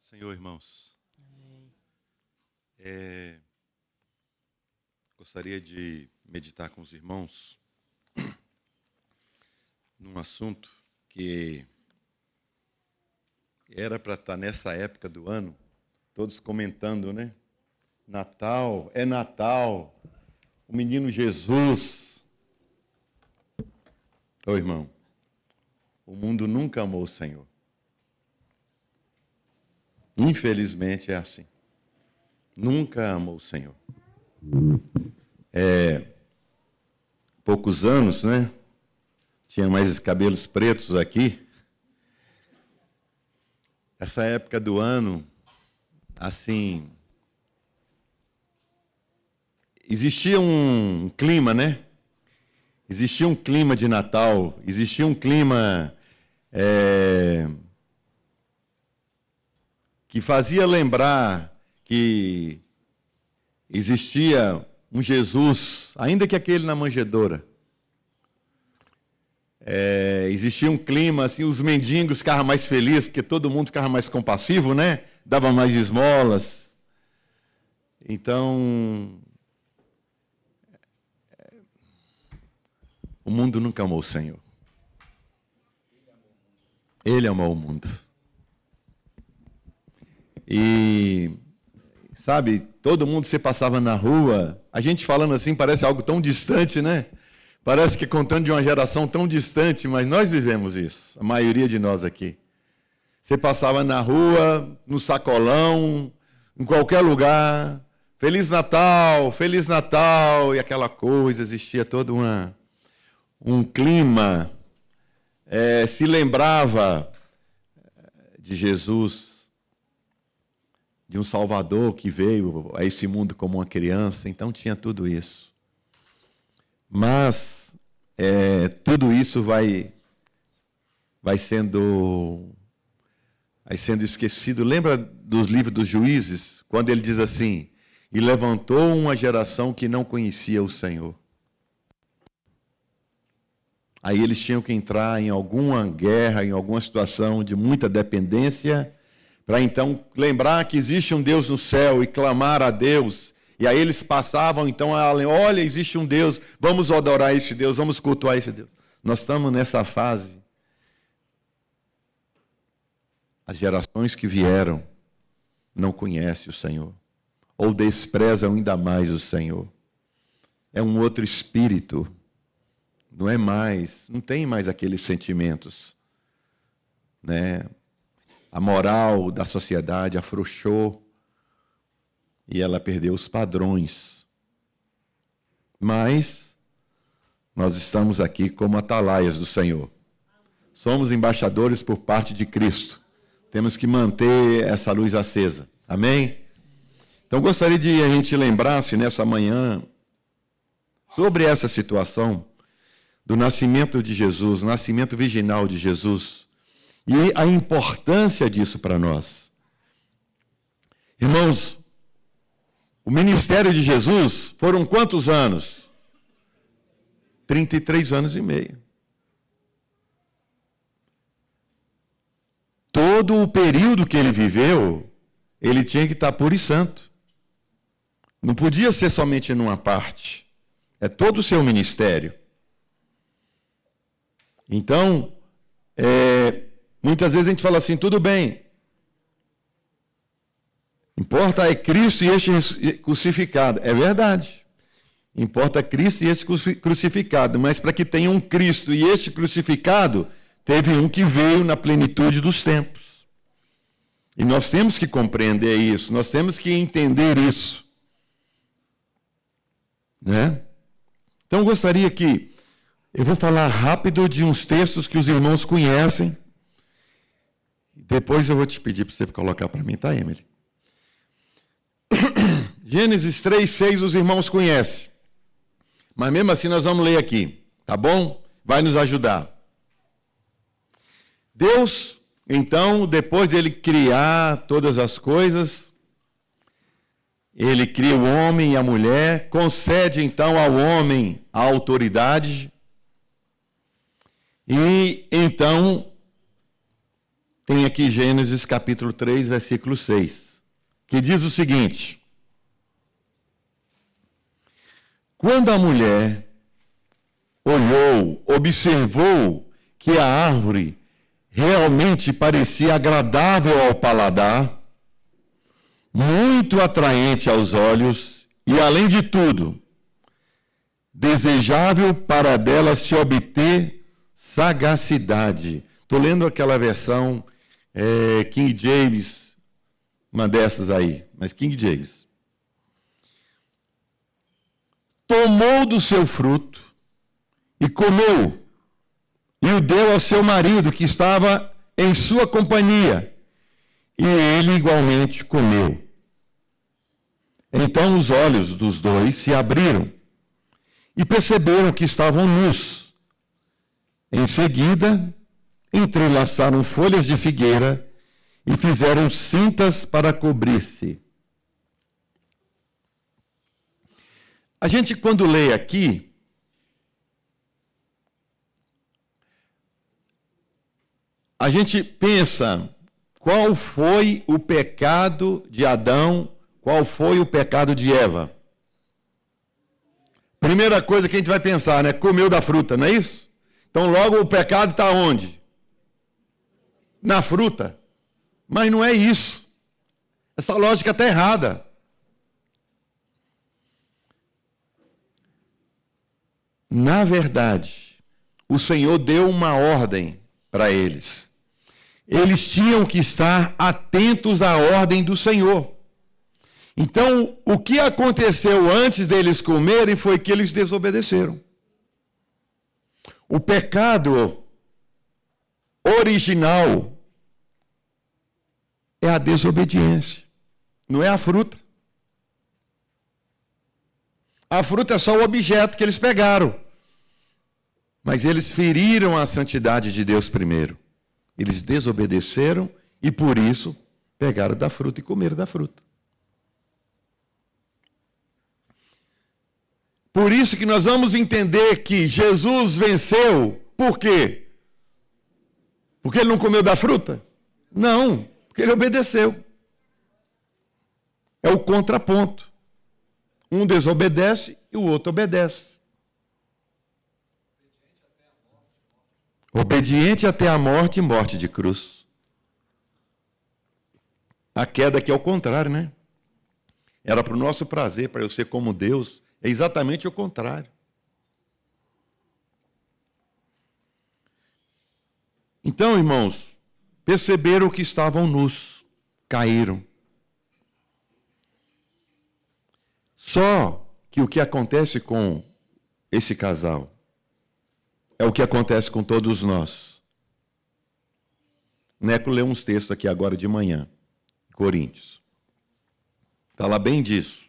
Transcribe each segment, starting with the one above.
Paz do Senhor, irmãos. Amém. Gostaria de meditar com os irmãos num assunto que era para estar nessa época do ano, todos comentando, né? Natal, é Natal, o menino Jesus. Ô irmão, o mundo nunca amou o Senhor. Infelizmente é assim. Nunca amou o Senhor. Poucos anos, né? Tinha mais cabelos pretos aqui. Essa época do ano, assim, existia um clima, né? Existia um clima de Natal, existia um clima que fazia lembrar que existia um Jesus, ainda que aquele na manjedoura. Existia um clima, assim, os mendigos ficavam mais felizes, porque todo mundo ficava mais compassivo, né? Dava mais esmolas. Então, o mundo nunca amou o Senhor. Ele amou o mundo. E, sabe, todo mundo se passava na rua, a gente falando assim parece algo tão distante, né? Parece que contando de uma geração tão distante, mas nós vivemos isso, a maioria de nós aqui. Você passava na rua, no sacolão, em qualquer lugar, Feliz Natal, e aquela coisa, existia todo um clima, se lembrava de Jesus, de um Salvador que veio a esse mundo como uma criança, então tinha tudo isso. Mas tudo isso vai sendo esquecido. Lembra dos livros dos Juízes, quando ele diz assim: e levantou uma geração que não conhecia o Senhor. Aí eles tinham que entrar em alguma guerra, em alguma situação de muita dependência, para então lembrar que existe um Deus no céu e clamar a Deus. E aí eles passavam então a olha, existe um Deus, vamos adorar esse Deus, vamos cultuar esse Deus. Nós estamos nessa fase. As gerações que vieram não conhecem o Senhor, ou desprezam ainda mais o Senhor. É um outro espírito, não tem mais aqueles sentimentos, né? A moral da sociedade afrouxou e ela perdeu os padrões. Mas nós estamos aqui como atalaias do Senhor. Somos embaixadores por parte de Cristo. Temos que manter essa luz acesa. Amém? Então gostaria de a gente lembrasse nessa manhã sobre essa situação do nascimento de Jesus, nascimento virginal de Jesus, e a importância disso para nós. Irmãos, o ministério de Jesus foram quantos anos? 33 anos e meio. Todo o período que ele viveu, ele tinha que estar puro e santo. Não podia ser somente numa parte. É todo o seu ministério. Então, muitas vezes a gente fala assim, tudo bem. Importa é Cristo e este crucificado. É verdade. Importa Cristo e este crucificado. Mas para que tenha um Cristo e este crucificado, teve um que veio na plenitude dos tempos. E nós temos que compreender isso. Nós temos que entender isso. Né? Então, eu gostaria que eu vou falar rápido de uns textos que os irmãos conhecem. Depois eu vou te pedir para você colocar para mim, tá, Emily? Gênesis 3:6 os irmãos conhecem. Mas mesmo assim nós vamos ler aqui, tá bom? Vai nos ajudar. Deus, então, depois de ele criar todas as coisas, ele cria o homem e a mulher, concede então ao homem a autoridade. E então tem aqui Gênesis capítulo 3, versículo 6, que diz o seguinte: quando a mulher olhou, observou que a árvore realmente parecia agradável ao paladar, muito atraente aos olhos e, além de tudo, desejável para dela se obter sagacidade. Estou lendo aquela versão King James, uma dessas aí, mas King James. Tomou do seu fruto e comeu, e o deu ao seu marido, que estava em sua companhia, e ele igualmente comeu. Então os olhos dos dois se abriram, e perceberam que estavam nus. Em seguida, entrelaçaram folhas de figueira e fizeram cintas para cobrir-se. A gente, quando lê aqui, a gente pensa qual foi o pecado de Adão, qual foi o pecado de Eva. Primeira coisa que a gente vai pensar, né? Comeu da fruta, não é isso? Então logo o pecado está onde? Na fruta. Mas não é isso. Essa lógica está errada. Na verdade, o Senhor deu uma ordem para eles. Eles tinham que estar atentos à ordem do Senhor. Então, o que aconteceu antes deles comerem foi que eles desobedeceram. O pecado original é a desobediência, não é a fruta. A fruta é só o objeto que eles pegaram. Mas eles feriram a santidade de Deus primeiro. Eles desobedeceram e, por isso, pegaram da fruta e comeram da fruta. Por isso que nós vamos entender que Jesus venceu. Por quê? Porque ele não comeu da fruta? Não, porque ele obedeceu. É o contraponto. Um desobedece e o outro obedece. Obediente até a morte e morte de cruz. A queda aqui é o contrário, né? Era para o nosso prazer, para eu ser como Deus. É exatamente o contrário. Então, irmãos, perceberam que estavam nus, caíram. Só que o que acontece com esse casal é o que acontece com todos nós. Neco leu uns textos aqui agora de manhã, Coríntios. Fala bem disso.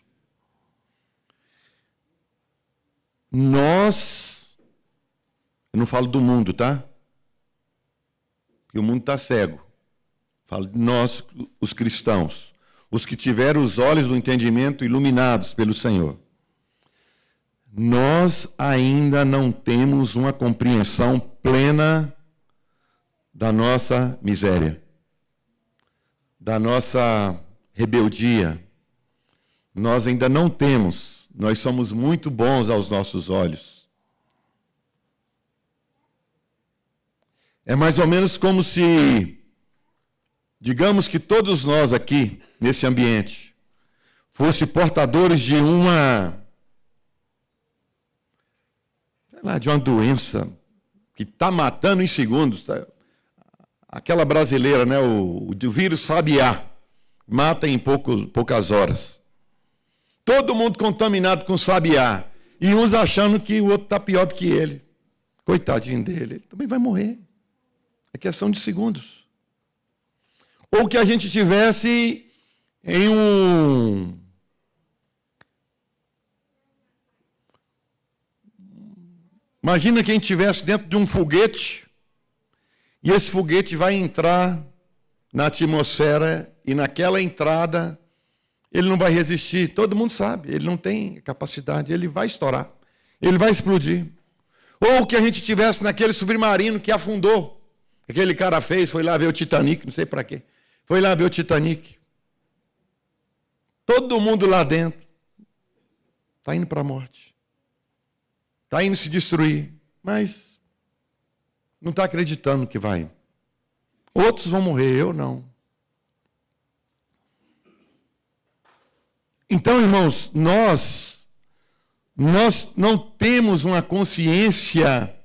Nós, eu não falo do mundo, tá? Porque o mundo está cego. Falo de nós, os cristãos, os que tiveram os olhos do entendimento iluminados pelo Senhor. Nós ainda não temos uma compreensão plena da nossa miséria, da nossa rebeldia. Nós ainda não temos. Nós somos muito bons aos nossos olhos. É mais ou menos como se, digamos que todos nós aqui, nesse ambiente, fossem portadores de de uma doença que está matando em segundos. Tá? Aquela brasileira, né? O vírus Sabiá, mata em poucas horas. Todo mundo contaminado com sabiá. E uns achando que o outro está pior do que ele. Coitadinho dele. Ele também vai morrer. É questão de segundos. Ou que a gente tivesse em Imagina que a gente estivesse dentro de um foguete. E esse foguete vai entrar na atmosfera. E naquela entrada ele não vai resistir, todo mundo sabe, ele não tem capacidade, ele vai estourar, ele vai explodir. Ou que a gente tivesse naquele submarino que afundou Aquele cara fez, foi lá ver o Titanic, não sei para quê. Foi lá ver o Titanic. Todo mundo lá dentro está indo para a morte. Está indo se destruir, mas não está acreditando que vai. Outros vão morrer, eu não. Então, irmãos, nós não temos uma consciência,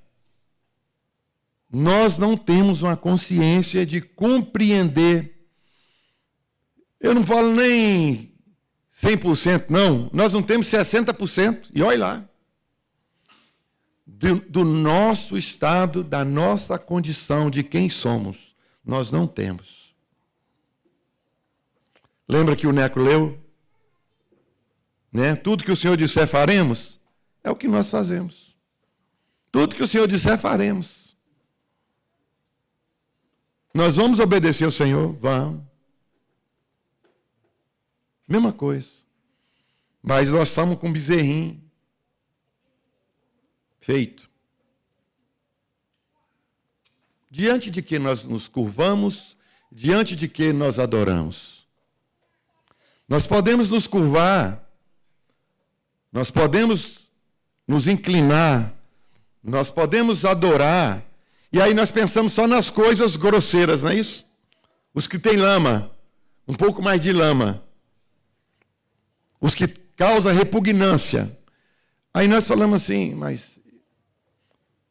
de compreender. Eu não falo nem 100%, não. Nós não temos 60%, e olha lá. Do nosso estado, da nossa condição, de quem somos, nós não temos. Lembra que o Neco leu? Né? Tudo que o Senhor disser faremos, é o que nós fazemos. Tudo que o Senhor disser faremos. Nós vamos obedecer ao Senhor? Vamos. Mesma coisa. Mas nós estamos com um bezerrinho feito. Diante de que nós nos curvamos, diante de que nós adoramos. Nós podemos nos curvar, nós podemos nos inclinar, nós podemos adorar, e aí nós pensamos só nas coisas grosseiras, não é isso? Os que têm lama, um pouco mais de lama, os que causam repugnância. Aí nós falamos assim, mas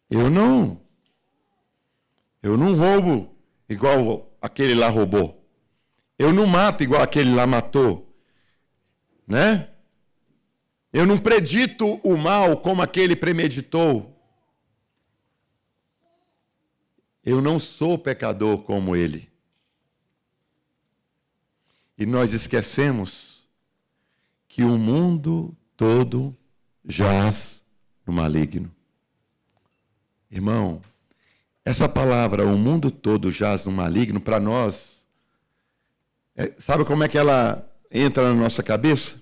eu não roubo igual aquele lá roubou. Eu não mato igual aquele lá matou. Né? Eu não predito o mal como aquele premeditou. Eu não sou pecador como ele. E nós esquecemos que o mundo todo jaz no maligno. Irmão, essa palavra, o mundo todo jaz no maligno, para nós, sabe como é que ela entra na nossa cabeça?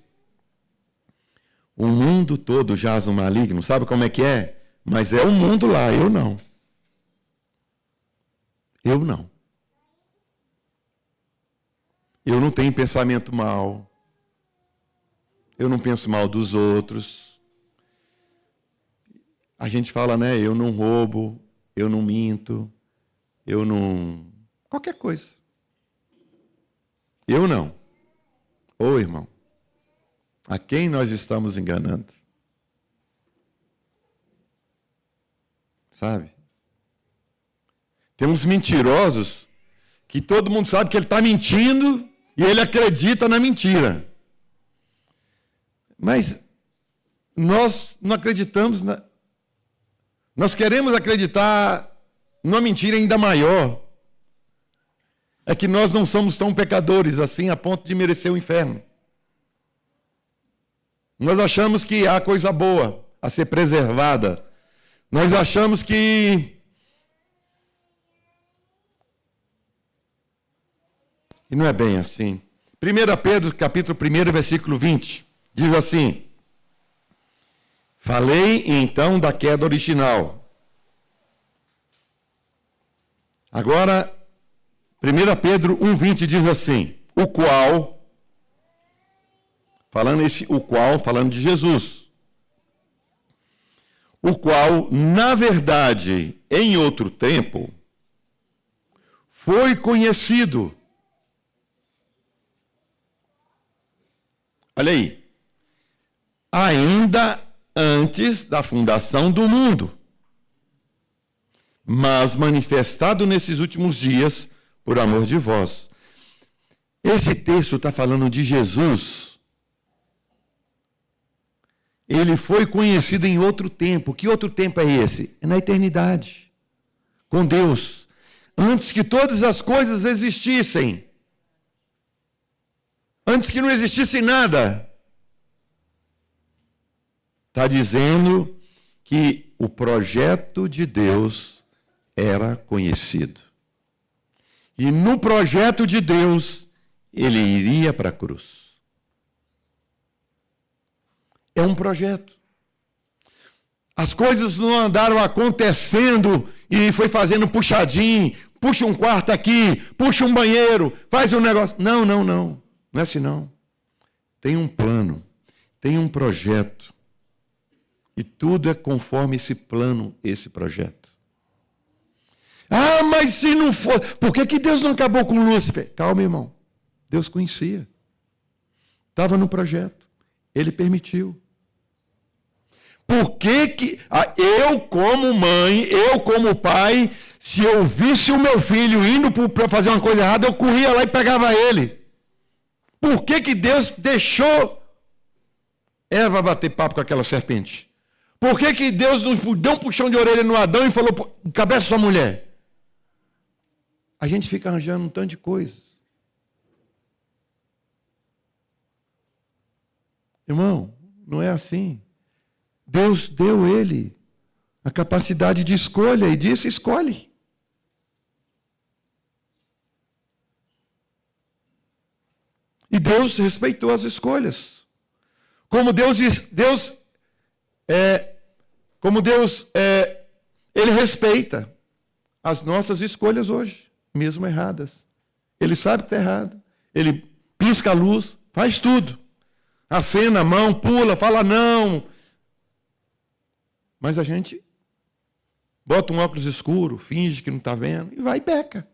O mundo todo jaz no maligno, sabe como é que é? Mas é o mundo lá, eu não. Eu não. Eu não tenho pensamento mal. Eu não penso mal dos outros. A gente fala, né? Eu não roubo, eu não minto, eu não... qualquer coisa. Eu não. Ô, irmão, a quem nós estamos enganando? Sabe? Temos mentirosos que todo mundo sabe que ele está mentindo e ele acredita na mentira. Mas nós não acreditamos Nós queremos acreditar numa mentira ainda maior. É que nós não somos tão pecadores assim a ponto de merecer o inferno. Nós achamos que há coisa boa a ser preservada. Nós achamos que... E não é bem assim. 1 Pedro, capítulo 1, versículo 20, diz assim: falei então da queda original. Agora, 1 Pedro 1,20 diz assim: o qual, falando de Jesus, o qual, na verdade, em outro tempo, foi conhecido. Olha aí. Ainda antes da fundação do mundo, mas manifestado nesses últimos dias por amor de vós. Esse texto está falando de Jesus. Ele foi conhecido em outro tempo. Que outro tempo é esse? É na eternidade, com Deus. Antes que todas as coisas existissem. Antes que não existisse nada. Está dizendo que o projeto de Deus era conhecido. E no projeto de Deus, ele iria para a cruz. É um projeto. As coisas não andaram acontecendo e foi fazendo puxadinho, puxa um quarto aqui, puxa um banheiro, faz um negócio. Não. Não é assim não. Tem um plano, tem um projeto. E tudo é conforme esse plano, esse projeto. Ah, mas se não for... Por que Deus não acabou com Lúcifer? Calma, irmão. Deus conhecia. Estava no projeto. Ele permitiu. Por que eu, como mãe, eu, como pai, se eu visse o meu filho indo para fazer uma coisa errada, eu corria lá e pegava ele? Por que Deus deixou Eva bater papo com aquela serpente? Por que Deus não deu um puxão de orelha no Adão e falou, cabeça sua mulher? A gente fica arranjando um tanto de coisas. Irmão, não é assim. Deus deu ele a capacidade de escolha e disse, escolhe. E Deus respeitou as escolhas. Como Deus ele respeita as nossas escolhas hoje, mesmo erradas. Ele sabe que está errado. Ele pisca a luz, faz tudo. Acena a mão, pula, fala não. Mas a gente bota um óculos escuro, finge que não está vendo e vai e peca.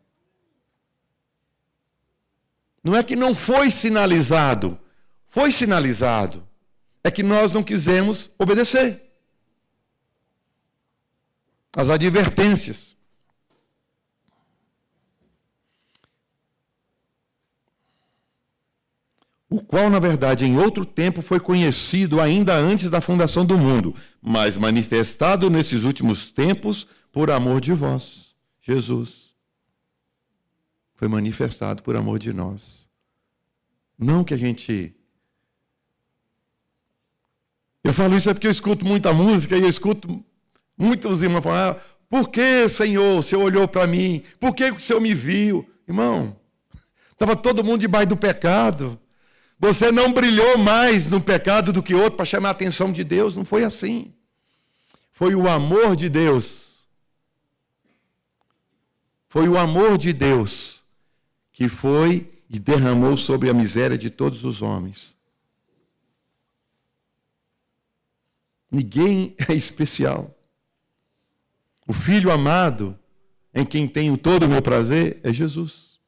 Não é que não foi sinalizado. Foi sinalizado. É que nós não quisemos obedecer as advertências. O qual, na verdade, em outro tempo foi conhecido ainda antes da fundação do mundo, mas manifestado nesses últimos tempos por amor de vós. Jesus foi manifestado por amor de nós. Não que a gente... Eu falo isso porque eu escuto muita música e eu escuto muitos irmãos falar, por que, Senhor, o Senhor olhou para mim? Por que o Senhor me viu? Irmão, estava todo mundo debaixo do pecado. Você não brilhou mais no pecado do que outro para chamar a atenção de Deus. Não foi assim. Foi o amor de Deus. Foi o amor de Deus que foi e derramou sobre a miséria de todos os homens. Ninguém é especial. O Filho amado, em quem tenho todo o meu prazer, é Jesus.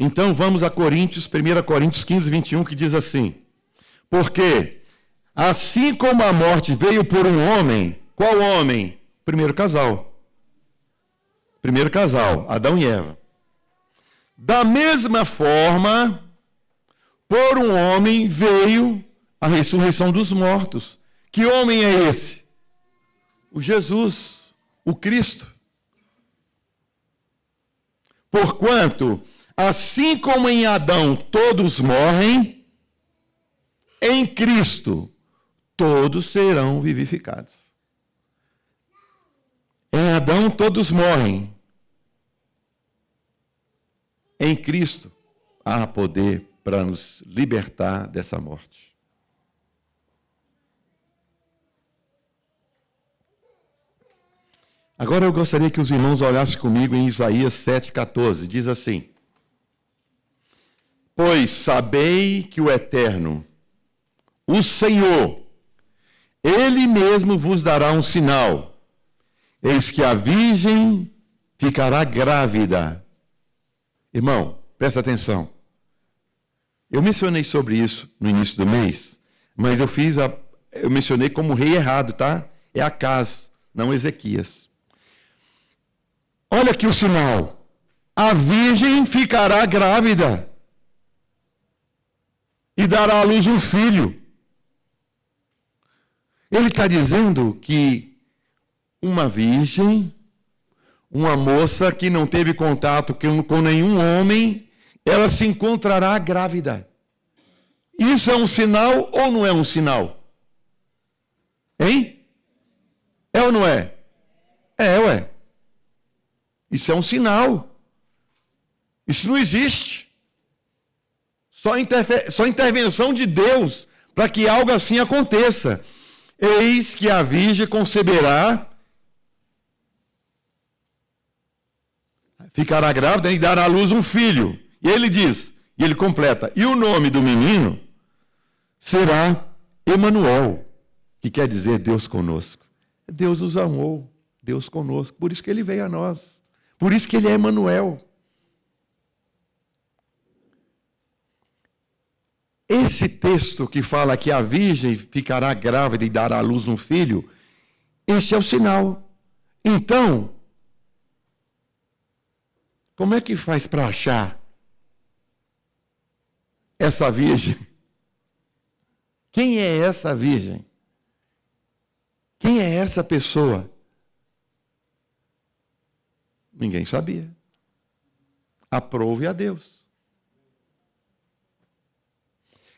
Então vamos a Coríntios, 1 Coríntios 15, 21, que diz assim, porque assim como a morte veio por um homem, qual homem? Primeiro casal, Adão e Eva. Da mesma forma, por um homem veio a ressurreição dos mortos. Que homem é esse? O Jesus, o Cristo. Porquanto, assim como em Adão todos morrem, em Cristo todos serão vivificados. Em Adão todos morrem. Em Cristo há poder para nos libertar dessa morte. Agora eu gostaria que os irmãos olhassem comigo em Isaías 7,14. Diz assim, pois sabei que o Eterno, o Senhor, Ele mesmo vos dará um sinal. Eis que a virgem ficará grávida. Irmão, presta atenção. Eu mencionei sobre isso no início do mês, mas eu mencionei como rei errado, tá? É Acaz, não Ezequias. Olha aqui o sinal. A virgem ficará grávida e dará à luz um filho. Ele está dizendo que uma virgem, uma moça que não teve contato com nenhum homem, ela se encontrará grávida. Isso é um sinal ou não é um sinal? Hein? É ou não é? É, ué. Isso é um sinal. Isso não existe. Só intervenção de Deus para que algo assim aconteça. Eis que a virgem conceberá, ficará grávida e dará à luz um filho. E ele diz, e ele completa, e o nome do menino será Emanuel, que quer dizer Deus conosco. Deus os amou, Deus conosco, por isso que ele veio a nós, por isso que ele é Emanuel. Esse texto que fala que a virgem ficará grávida e dará à luz um filho, esse é o sinal. Então, como é que faz para achar essa virgem? Quem é essa virgem? Quem é essa pessoa? Ninguém sabia. Aprove a Deus.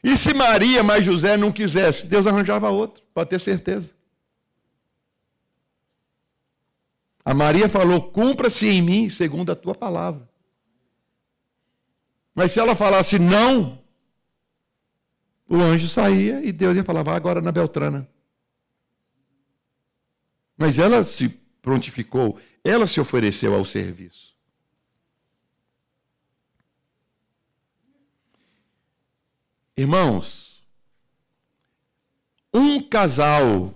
E se Maria mais José não quisesse, Deus arranjava outro, pode ter certeza. A Maria falou, cumpra-se em mim segundo a tua palavra. Mas se ela falasse não, o anjo saía e Deus ia falar, vá agora na Beltrana. Mas ela se prontificou, ela se ofereceu ao serviço. Irmãos, um casal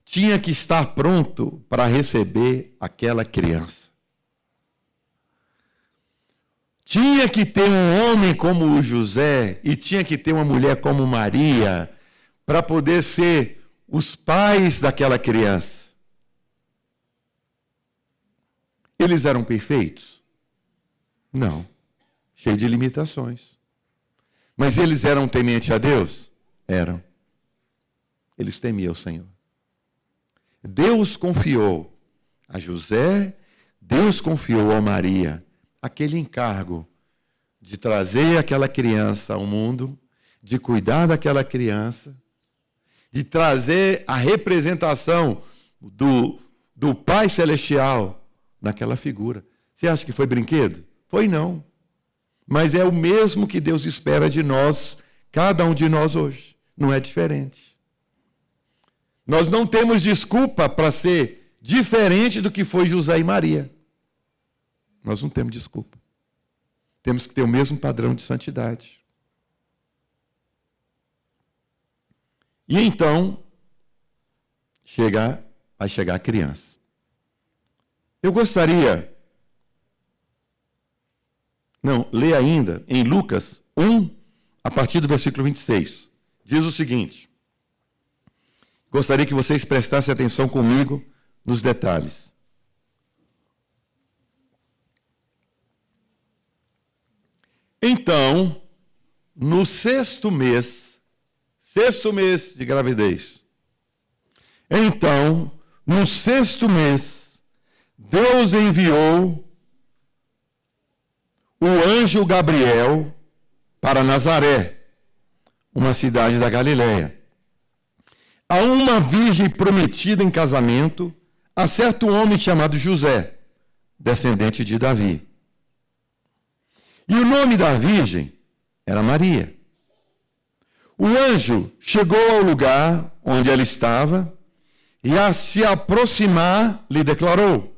tinha que estar pronto para receber aquela criança. Tinha que ter um homem como o José e tinha que ter uma mulher como Maria para poder ser os pais daquela criança. Eles eram perfeitos? Não. Cheio de limitações. Mas eles eram tementes a Deus? Eram. Eles temiam o Senhor. Deus confiou a José, Deus confiou a Maria aquele encargo de trazer aquela criança ao mundo, de cuidar daquela criança, de trazer a representação do Pai Celestial naquela figura. Você acha que foi brinquedo? Foi não. Mas é o mesmo que Deus espera de nós, cada um de nós hoje. Não é diferente. Nós não temos desculpa para ser diferente do que foi José e Maria. Nós não temos desculpa. Temos que ter o mesmo padrão de santidade. E então, vai chegar a criança. Eu gostaria... Não, lê ainda em Lucas 1, a partir do versículo 26. Diz o seguinte. Gostaria que vocês prestassem atenção comigo nos detalhes. Então, no sexto mês de gravidez, então, no sexto mês, Deus enviou o anjo Gabriel para Nazaré, uma cidade da Galileia, a uma virgem prometida em casamento a certo homem chamado José, descendente de Davi. E o nome da virgem era Maria. O anjo chegou ao lugar onde ela estava e, a se aproximar, lhe declarou: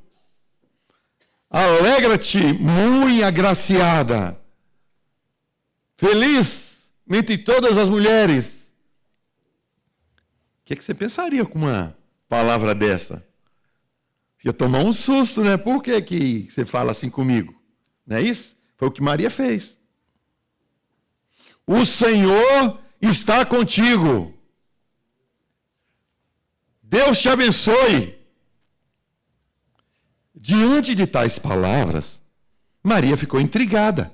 alegra-te, muito agraciada, feliz entre todas as mulheres. O que você pensaria com uma palavra dessa? Ia tomar um susto, né? Por que você fala assim comigo? Não é isso? Foi o que Maria fez. O Senhor está contigo. Deus te abençoe. Diante de tais palavras, Maria ficou intrigada,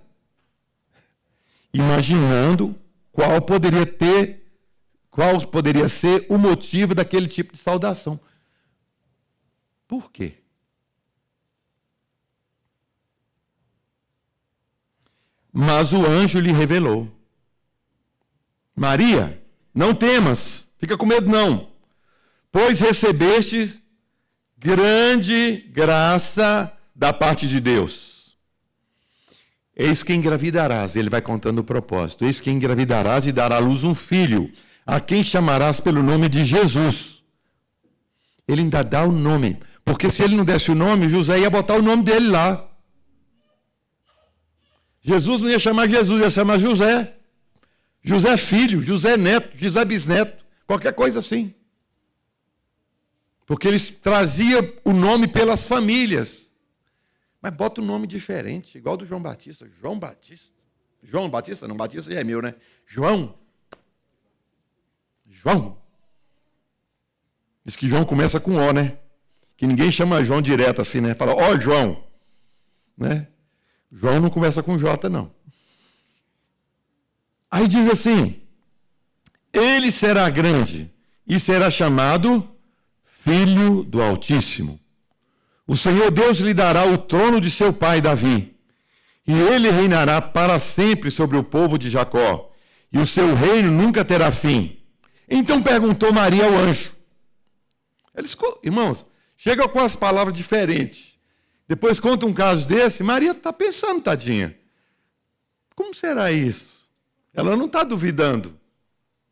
imaginando qual poderia ser o motivo daquele tipo de saudação. Por quê? Mas o anjo lhe revelou: Maria, não temas, fica com medo não, pois recebeste grande graça da parte de Deus. Eis que engravidarás, ele vai contando o propósito, eis que engravidarás e dará à luz um filho, a quem chamarás pelo nome de Jesus. Ele ainda dá o nome. Porque se ele não desse o nome, José ia botar o nome dele lá. Jesus não ia chamar Jesus, ia chamar José. José filho, José neto, José bisneto, qualquer coisa assim. Porque eles traziam o nome pelas famílias. Mas bota um nome diferente, igual do João Batista. João Batista. João Batista? Não, Batista já é meu, né? João. João. Diz que João começa com O, né? Que ninguém chama João direto assim, né? Fala, ó, João. Né? João não começa com J, não. Aí diz assim, ele será grande e será chamado Filho do Altíssimo. O Senhor Deus lhe dará o trono de seu pai Davi, e ele reinará para sempre sobre o povo de Jacó, e o seu reino nunca terá fim. Então perguntou Maria ao anjo. Irmãos, chega com as palavras diferentes. Depois conta um caso desse, Maria está pensando, tadinha. Como será isso? Ela não está duvidando.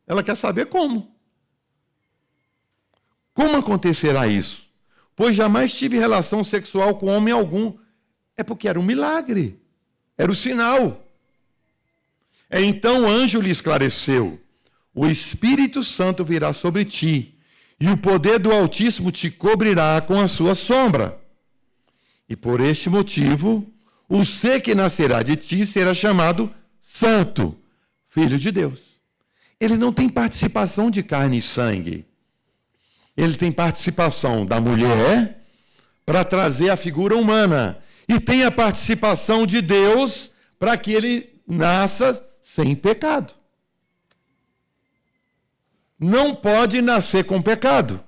Ela quer saber como. Como acontecerá isso? Pois jamais tive relação sexual com homem algum. É porque era um milagre. Era o sinal. Então o anjo lhe esclareceu. O Espírito Santo virá sobre ti, e o poder do Altíssimo te cobrirá com a sua sombra. E por este motivo, o ser que nascerá de ti será chamado Santo, Filho de Deus. Ele não tem participação de carne e sangue. Ele tem participação da mulher para trazer a figura humana. E tem a participação de Deus para que ele nasça sem pecado. Não pode nascer com pecado.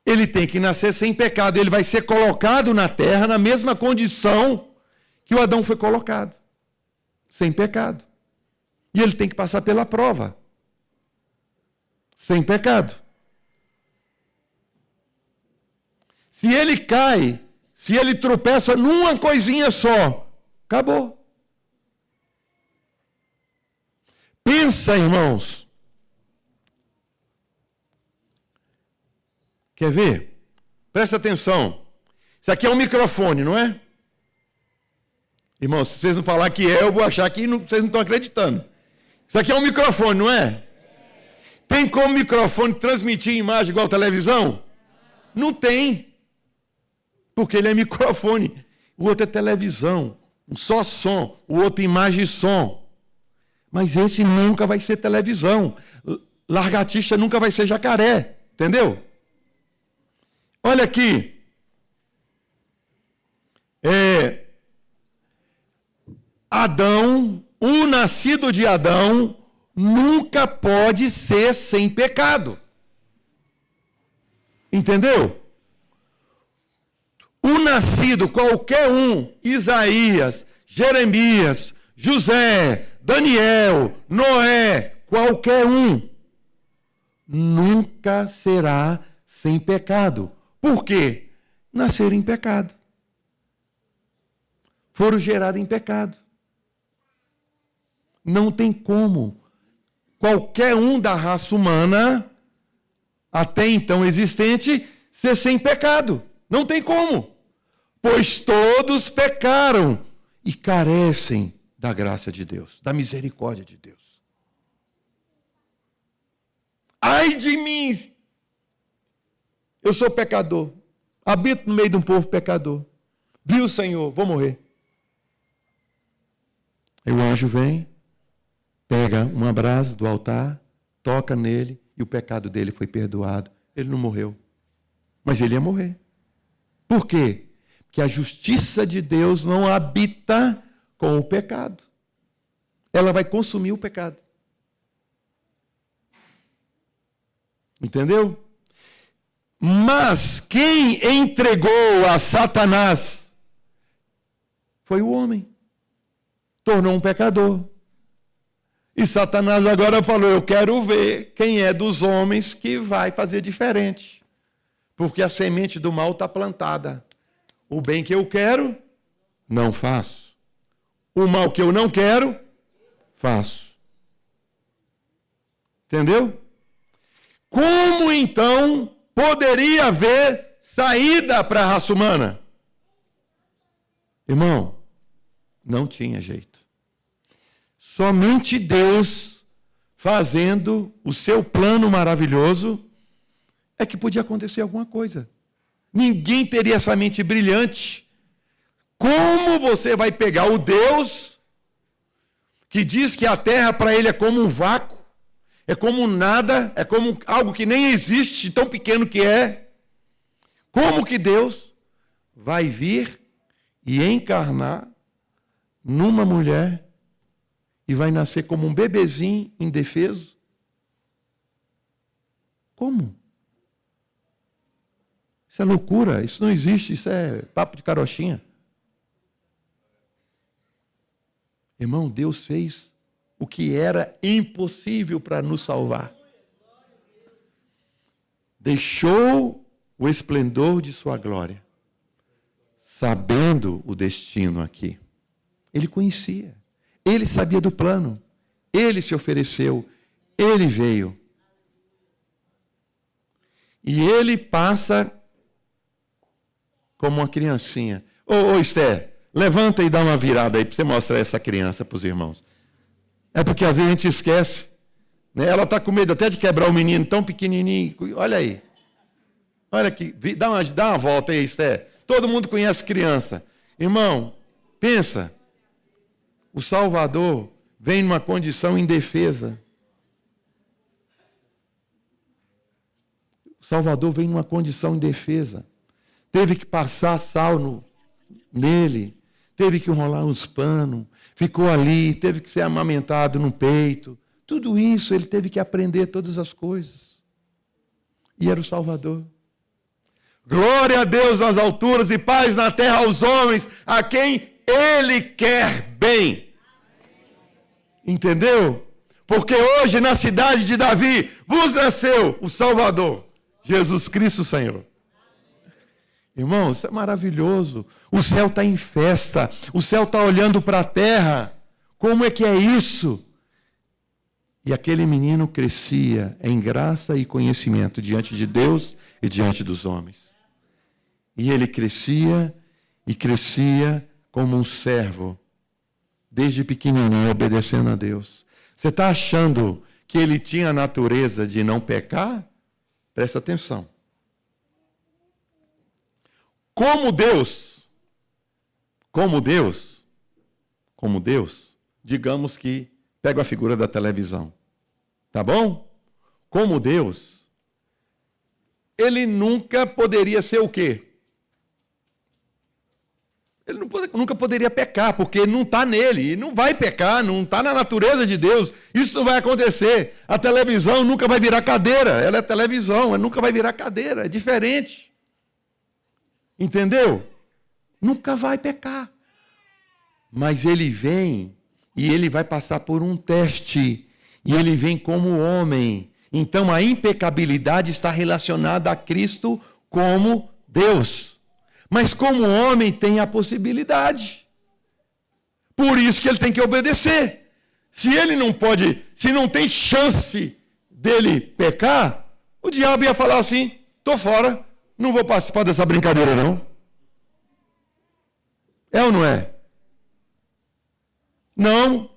Ele tem que nascer sem pecado. Ele vai ser colocado na terra na mesma condição que o Adão foi colocado. Sem pecado. E ele tem que passar pela prova. Sem pecado. Se ele cai, se ele tropeça numa coisinha só, acabou. Pensa, irmãos. Quer ver? Presta atenção. Isso aqui é um microfone, não é? Irmãos, se vocês não falar que é, eu vou achar que vocês não estão acreditando. Isso aqui é um microfone, não é? Tem como microfone transmitir imagem igual televisão? Não tem. Porque ele é microfone. O outro é televisão. Um só som. O outro imagem e som. Mas esse nunca vai ser televisão. Lagartixa nunca vai ser jacaré. Entendeu? Olha aqui. Adão, o nascido de Adão, nunca pode ser sem pecado. Entendeu? O nascido, qualquer um, Isaías, Jeremias, José, Daniel, Noé, qualquer um, nunca será sem pecado. Por quê? Nasceram em pecado. Foram gerados em pecado. Não tem como qualquer um da raça humana, até então existente, ser sem pecado. Não tem como. Pois todos pecaram e carecem da graça de Deus, da misericórdia de Deus. Ai de mim! Eu sou pecador. Habito no meio de um povo pecador. Vi o Senhor, vou morrer. Aí o anjo vem, pega uma brasa do altar, toca nele e o pecado dele foi perdoado. Ele não morreu. Mas ele ia morrer. Por quê? Porque a justiça de Deus não habita com o pecado. Ela vai consumir o pecado. Entendeu? Mas quem entregou a Satanás foi o homem. Tornou um pecador. E Satanás agora falou, eu quero ver quem é dos homens que vai fazer diferente. Porque a semente do mal está plantada. O bem que eu quero, não faço. O mal que eu não quero, faço. Entendeu? Como então poderia haver saída para a raça humana? Irmão, não tinha jeito. Somente Deus, fazendo o seu plano maravilhoso, é que podia acontecer alguma coisa. Ninguém teria essa mente brilhante. Como você vai pegar o Deus que diz que a terra para ele é como um vácuo, é como nada, é como algo que nem existe, tão pequeno que é? Como que Deus vai vir e encarnar numa mulher e vai nascer como um bebezinho indefeso? Como? Isso é loucura, isso não existe, isso é papo de carochinha. Irmão, Deus fez o que era impossível para nos salvar. Deixou o esplendor de sua glória, sabendo o destino aqui. Ele conhecia, ele sabia do plano, ele se ofereceu, ele veio. E ele passa como uma criancinha. Ô Esther, levanta e dá uma virada aí para você mostrar essa criança para os irmãos. É porque às vezes a gente esquece. Né? Ela está com medo até de quebrar o menino tão pequenininho. Olha aí. Olha aqui. Dá uma volta aí, Esther. Todo mundo conhece criança. Irmão, pensa. O Salvador vem numa condição indefesa. O Salvador vem numa condição indefesa. Teve que passar sal nele. Teve que enrolar uns panos, ficou ali, teve que ser amamentado no peito. Tudo isso, ele teve que aprender todas as coisas. E era o Salvador. Glória a Deus nas alturas e paz na terra aos homens, a quem ele quer bem. Entendeu? Porque hoje na cidade de Davi vos nasceu o Salvador, Jesus Cristo Senhor. Irmão, isso é maravilhoso. O céu está em festa. O céu está olhando para a terra. Como é que é isso? E aquele menino crescia em graça e conhecimento diante de Deus e diante dos homens. E ele crescia e crescia como um servo, desde pequenininho, obedecendo a Deus. Você está achando que ele tinha a natureza de não pecar? Presta atenção. Como Deus, digamos que pega a figura da televisão, tá bom? Como Deus, ele nunca poderia ser o quê? Ele nunca poderia pecar, porque não está nele, e não vai pecar, não está na natureza de Deus, isso não vai acontecer. A televisão nunca vai virar cadeira, ela é televisão, ela nunca vai virar cadeira, é diferente. Entendeu? Nunca vai pecar. Mas ele vem e ele vai passar por um teste. E ele vem como homem. Então a impecabilidade está relacionada a Cristo como Deus. Mas como homem tem a possibilidade. Por isso que ele tem que obedecer. Se ele não pode, se não tem chance dele pecar, o diabo ia falar assim: estou fora. Não vou participar dessa brincadeira, não. É ou não é? Não,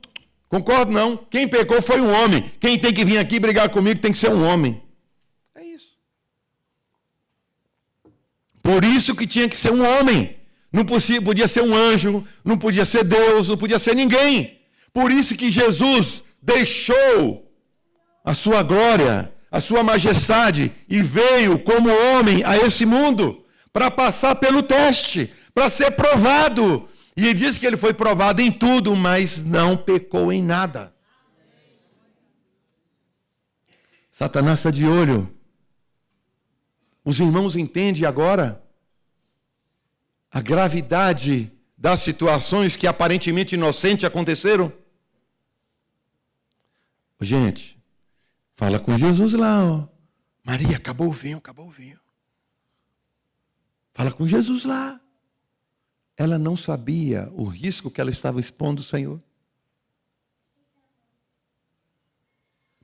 concordo não. Quem pecou foi um homem. Quem tem que vir aqui brigar comigo tem que ser um homem. É isso. Por isso que tinha que ser um homem. Não podia ser um anjo, não podia ser Deus, não podia ser ninguém. Por isso que Jesus deixou a sua glória, a sua majestade, e veio como homem a esse mundo para passar pelo teste, para ser provado. E ele diz que ele foi provado em tudo, mas não pecou em nada. Satanás está de olho. Os irmãos entendem agora a gravidade das situações que aparentemente inocentes aconteceram? Gente, fala com Jesus lá, ó. Maria, acabou o vinho, acabou o vinho. Fala com Jesus lá. Ela não sabia o risco que ela estava expondo ao Senhor.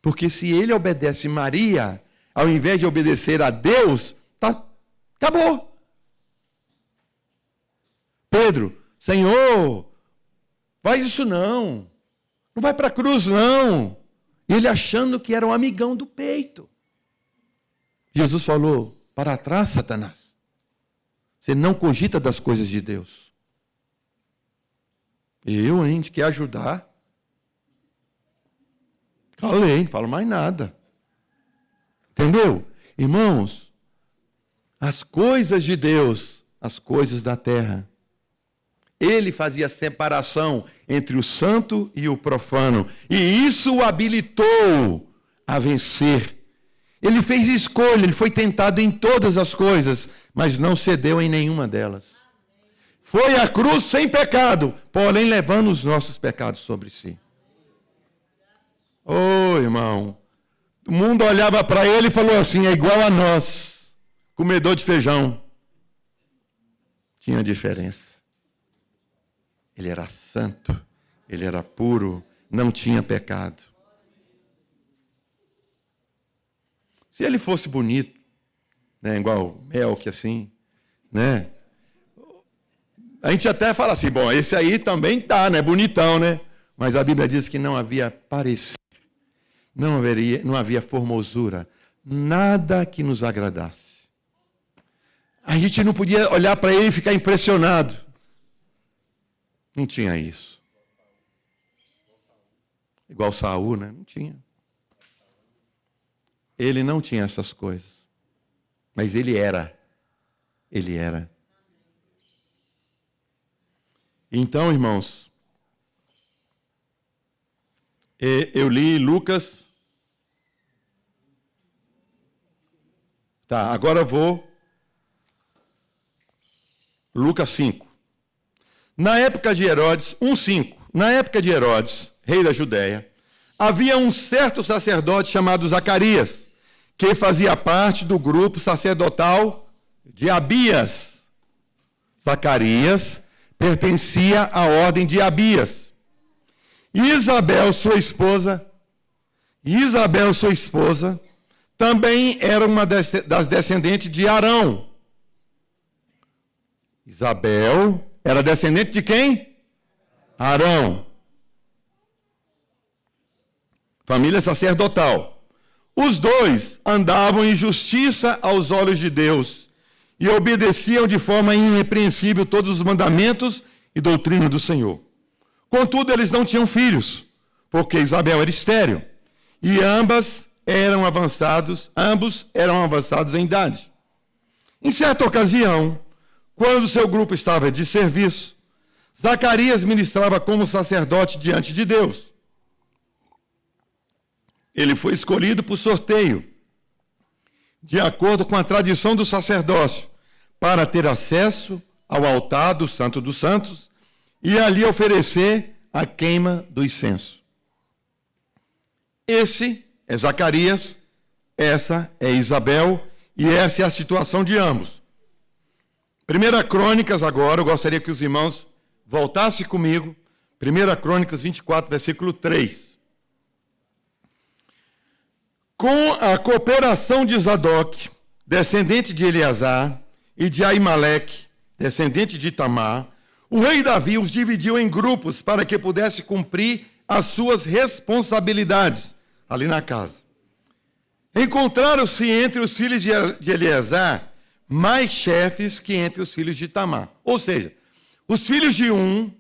Porque se ele obedece Maria, ao invés de obedecer a Deus, acabou. Pedro, Senhor, faz isso não. Não vai para a cruz, não. Ele achando que era um amigão do peito. Jesus falou, para trás, Satanás. Você não cogita das coisas de Deus. Eu, a gente quer ajudar. Calei, não falo mais nada. Entendeu? Irmãos, as coisas de Deus, as coisas da terra. Ele fazia separação entre o santo e o profano. E isso o habilitou a vencer. Ele fez escolha, ele foi tentado em todas as coisas, mas não cedeu em nenhuma delas. Foi à cruz sem pecado, porém levando os nossos pecados sobre si. Oh, irmão, o mundo olhava para ele e falou assim, é igual a nós, comedor de feijão. Tinha diferença. Ele era santo, ele era puro, não tinha pecado. Se ele fosse bonito, né, igual Melque assim, né? A gente até fala assim, bom, esse aí também tá, né, bonitão, né? Mas a Bíblia diz que não havia parecer, não havia formosura, nada que nos agradasse. A gente não podia olhar para ele e ficar impressionado. Não tinha isso. Igual Saul, né? Não tinha. Ele não tinha essas coisas. Mas ele era. Ele era. Então, irmãos, eu li Lucas. Tá, agora eu vou. Lucas 5. Na época de Herodes, 1:5. Na época de Herodes, rei da Judéia, havia um certo sacerdote chamado Zacarias, que fazia parte do grupo sacerdotal de Abias. Zacarias pertencia à ordem de Abias. Isabel, sua esposa, também era uma das descendentes de Arão. Isabel era descendente de quem? Arão. Família sacerdotal. Os dois andavam em justiça aos olhos de Deus e obedeciam de forma irrepreensível todos os mandamentos e doutrina do Senhor. Contudo, eles não tinham filhos, porque Isabel era estéril, e ambos eram avançados em idade. Em certa ocasião, quando seu grupo estava de serviço, Zacarias ministrava como sacerdote diante de Deus. Ele foi escolhido por sorteio, de acordo com a tradição do sacerdócio, para ter acesso ao altar do Santo dos Santos e ali oferecer a queima do incenso. Esse é Zacarias, essa é Isabel, e essa é a situação de ambos. 1 Crônicas agora, eu gostaria que os irmãos voltassem comigo, 1 Crônicas 24, versículo 3. Com a cooperação de Zadok, descendente de Eleazar, e de Aimeleque, descendente de Itamar, o rei Davi os dividiu em grupos para que pudesse cumprir as suas responsabilidades ali na casa. Encontraram-se entre os filhos de Eleazar mais chefes que entre os filhos de Itamar. Ou seja, os filhos de um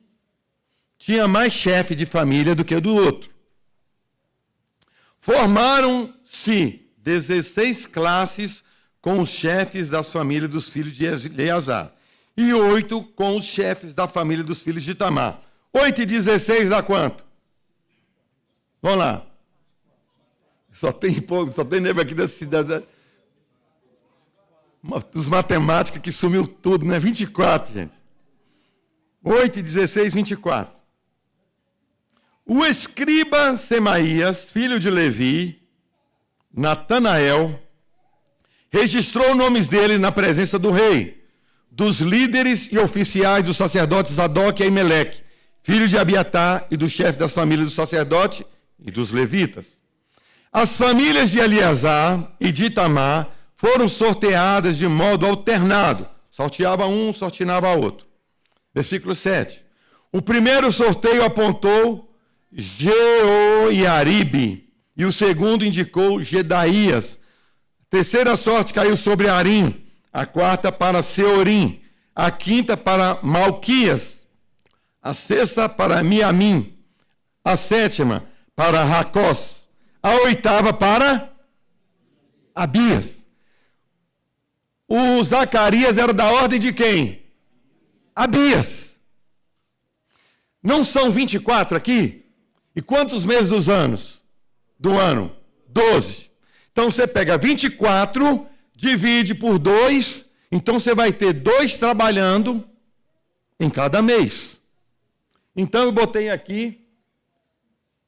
tinham mais chefe de família do que o do outro. Formaram-se 16 classes com os chefes das famílias dos filhos de Eleazar, e 8 com os chefes da família dos filhos de Itamar. 8 e 16 dá quanto? Vamos lá. Só tem nego aqui dessa cidade. Dos matemáticos que sumiu tudo, né? 24, gente. 8 e 16, 24. O escriba Semaías, filho de Levi, Natanael, registrou os nomes dele na presença do rei, dos líderes e oficiais dos sacerdotes Zadok e Aimeleque, filho de Abiatar e do chefe das famílias do sacerdote e dos levitas. As famílias de Eleazar e de Itamar foram sorteadas de modo alternado. Sorteava um, sorteava outro. Versículo 7. O primeiro sorteio apontou Jeoiaribe, e o segundo indicou Gedaías. A terceira sorte caiu sobre Arim, a quarta para Seorim, a quinta para Malquias, a sexta para Miamim, a sétima para Racós, a oitava para Abias. O Zacarias era da ordem de quem? Abias. Não são 24 aqui? E quantos meses do ano? 12. Então você pega 24, divide por 2, então você vai ter 2 trabalhando em cada mês. Então eu botei aqui,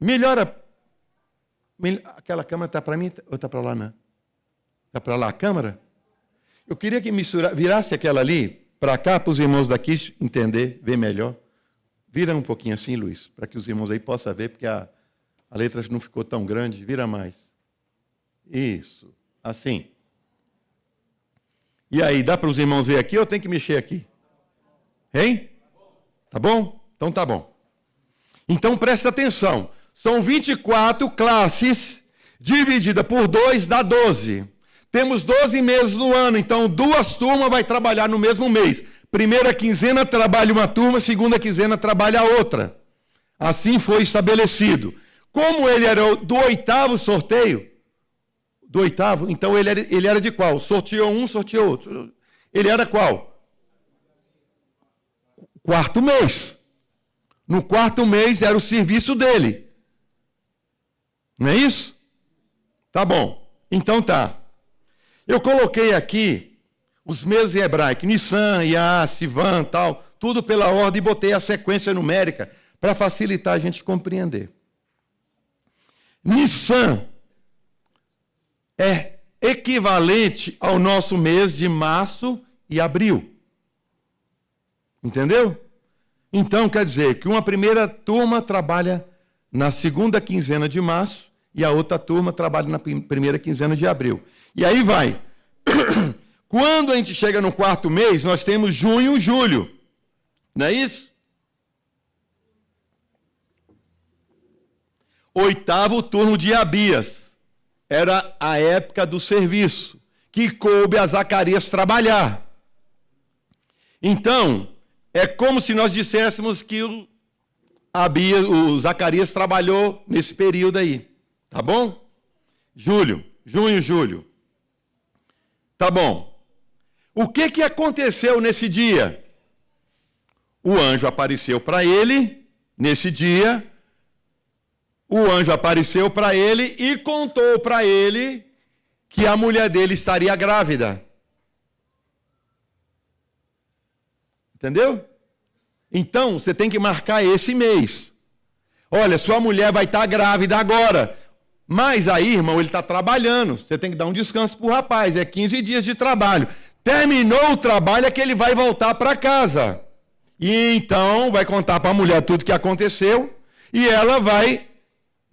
melhora, aquela câmera está para mim ou está para lá, não? Está para lá a câmera? Eu queria que virasse aquela ali para cá, para os irmãos daqui entender, ver melhor. Vira um pouquinho assim, Luiz, para que os irmãos aí possam ver, porque a letra não ficou tão grande. Vira mais. Isso, assim. E aí, dá para os irmãos ver aqui ou tem que mexer aqui? Hein? Tá bom? Então tá bom. Então presta atenção. São 24 classes, dividida por 2 dá 12. Temos 12 meses no ano, então 2 turmas vai trabalhar no mesmo mês. Primeira quinzena trabalha uma turma, segunda quinzena trabalha a outra. Assim foi estabelecido. Como ele era do 8º sorteio, então ele era de qual? Sorteou um, sorteou outro. Ele era qual? 4º mês. No 4º mês era o serviço dele. Não é isso? Tá bom. Então tá. Eu coloquei aqui os meses em hebraico, Nissan, Iá, Sivan, tal, tudo pela ordem, e botei a sequência numérica para facilitar a gente compreender. Nissan é equivalente ao nosso mês de março e abril. Entendeu? Então, quer dizer que uma primeira turma trabalha na segunda quinzena de março e a outra turma trabalha na primeira quinzena de abril. E aí vai. Quando a gente chega no 4º mês, nós temos junho e julho. Não é isso? 8º turno de Abias. Era a época do serviço, que coube a Zacarias trabalhar. Então, é como se nós disséssemos que o Zacarias trabalhou nesse período aí. Tá bom? Junho, julho. Tá bom. O que aconteceu nesse dia? O anjo apareceu para ele, nesse dia. O anjo apareceu para ele e contou para ele que a mulher dele estaria grávida. Entendeu? Então, você tem que marcar esse mês. Olha, sua mulher vai estar grávida agora. Mas aí, irmão, ele está trabalhando. Você tem que dar um descanso para o rapaz. É 15 dias de trabalho. Terminou o trabalho, é que ele vai voltar para casa. E então, vai contar para a mulher tudo o que aconteceu. E ela vai,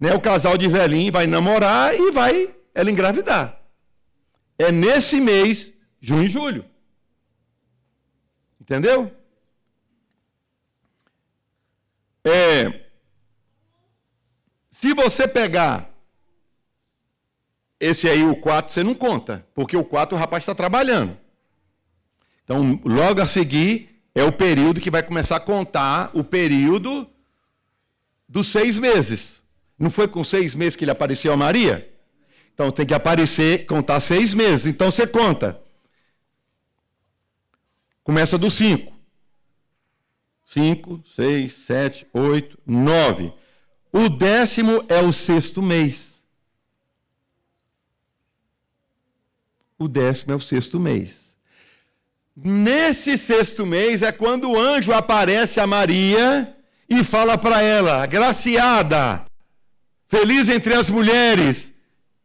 o casal de velhinho, vai namorar e vai ela engravidar. É nesse mês, junho e julho. Entendeu? Se você pegar esse aí, o 4, você não conta, porque o 4 o rapaz está trabalhando. Então, logo a seguir, é o período que vai começar a contar o período dos 6 meses. Não foi com 6 meses que ele apareceu a Maria? Então, tem que contar 6 meses. Então, você conta. Começa do 5. 5, 6, 7, 8, 9. O 10º é o 6º mês. O 10º é o 6º mês. Nesse 6º mês é quando o anjo aparece a Maria e fala para ela, agraciada, feliz entre as mulheres.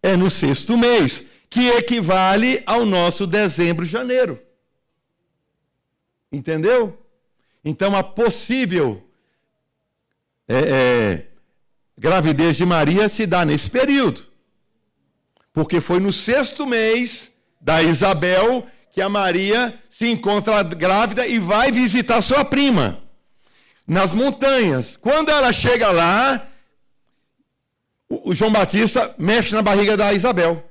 É no 6º mês, que equivale ao nosso dezembro, janeiro. Entendeu? Então, a possível gravidez de Maria se dá nesse período. Porque foi no 6º mês da Isabel que a Maria se encontra grávida e vai visitar sua prima nas montanhas. Quando ela chega lá, o João Batista mexe na barriga da Isabel.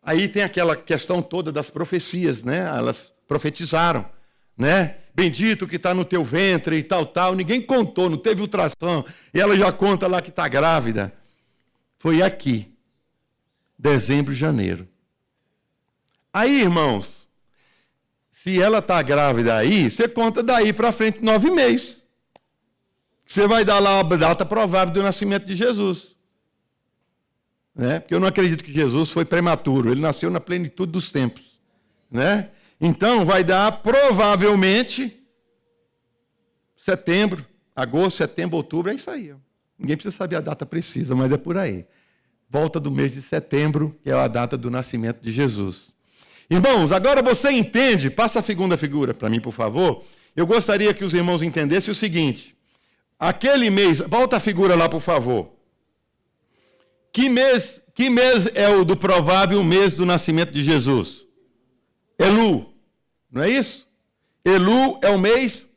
Aí tem aquela questão toda das profecias, né? Elas profetizaram, né? Bendito que está no teu ventre e tal, tal. Ninguém contou, não teve ultrassom. E ela já conta lá que está grávida. Foi aqui, dezembro, janeiro. Aí, irmãos, se ela está grávida aí, você conta daí para frente 9 meses. Você vai dar lá a data provável do nascimento de Jesus. Né? Porque eu não acredito que Jesus foi prematuro. Ele nasceu na plenitude dos tempos. Né? Então, vai dar provavelmente setembro, agosto, setembro, outubro. É isso aí. Ó. Ninguém precisa saber a data precisa, mas é por aí. Volta do mês de setembro, que é a data do nascimento de Jesus. Irmãos, agora você entende, passa a segunda figura para mim, por favor. Eu gostaria que os irmãos entendessem o seguinte. Aquele mês, volta a figura lá, por favor. Que mês é o do provável mês do nascimento de Jesus? Elu, não é isso? Elu é o mês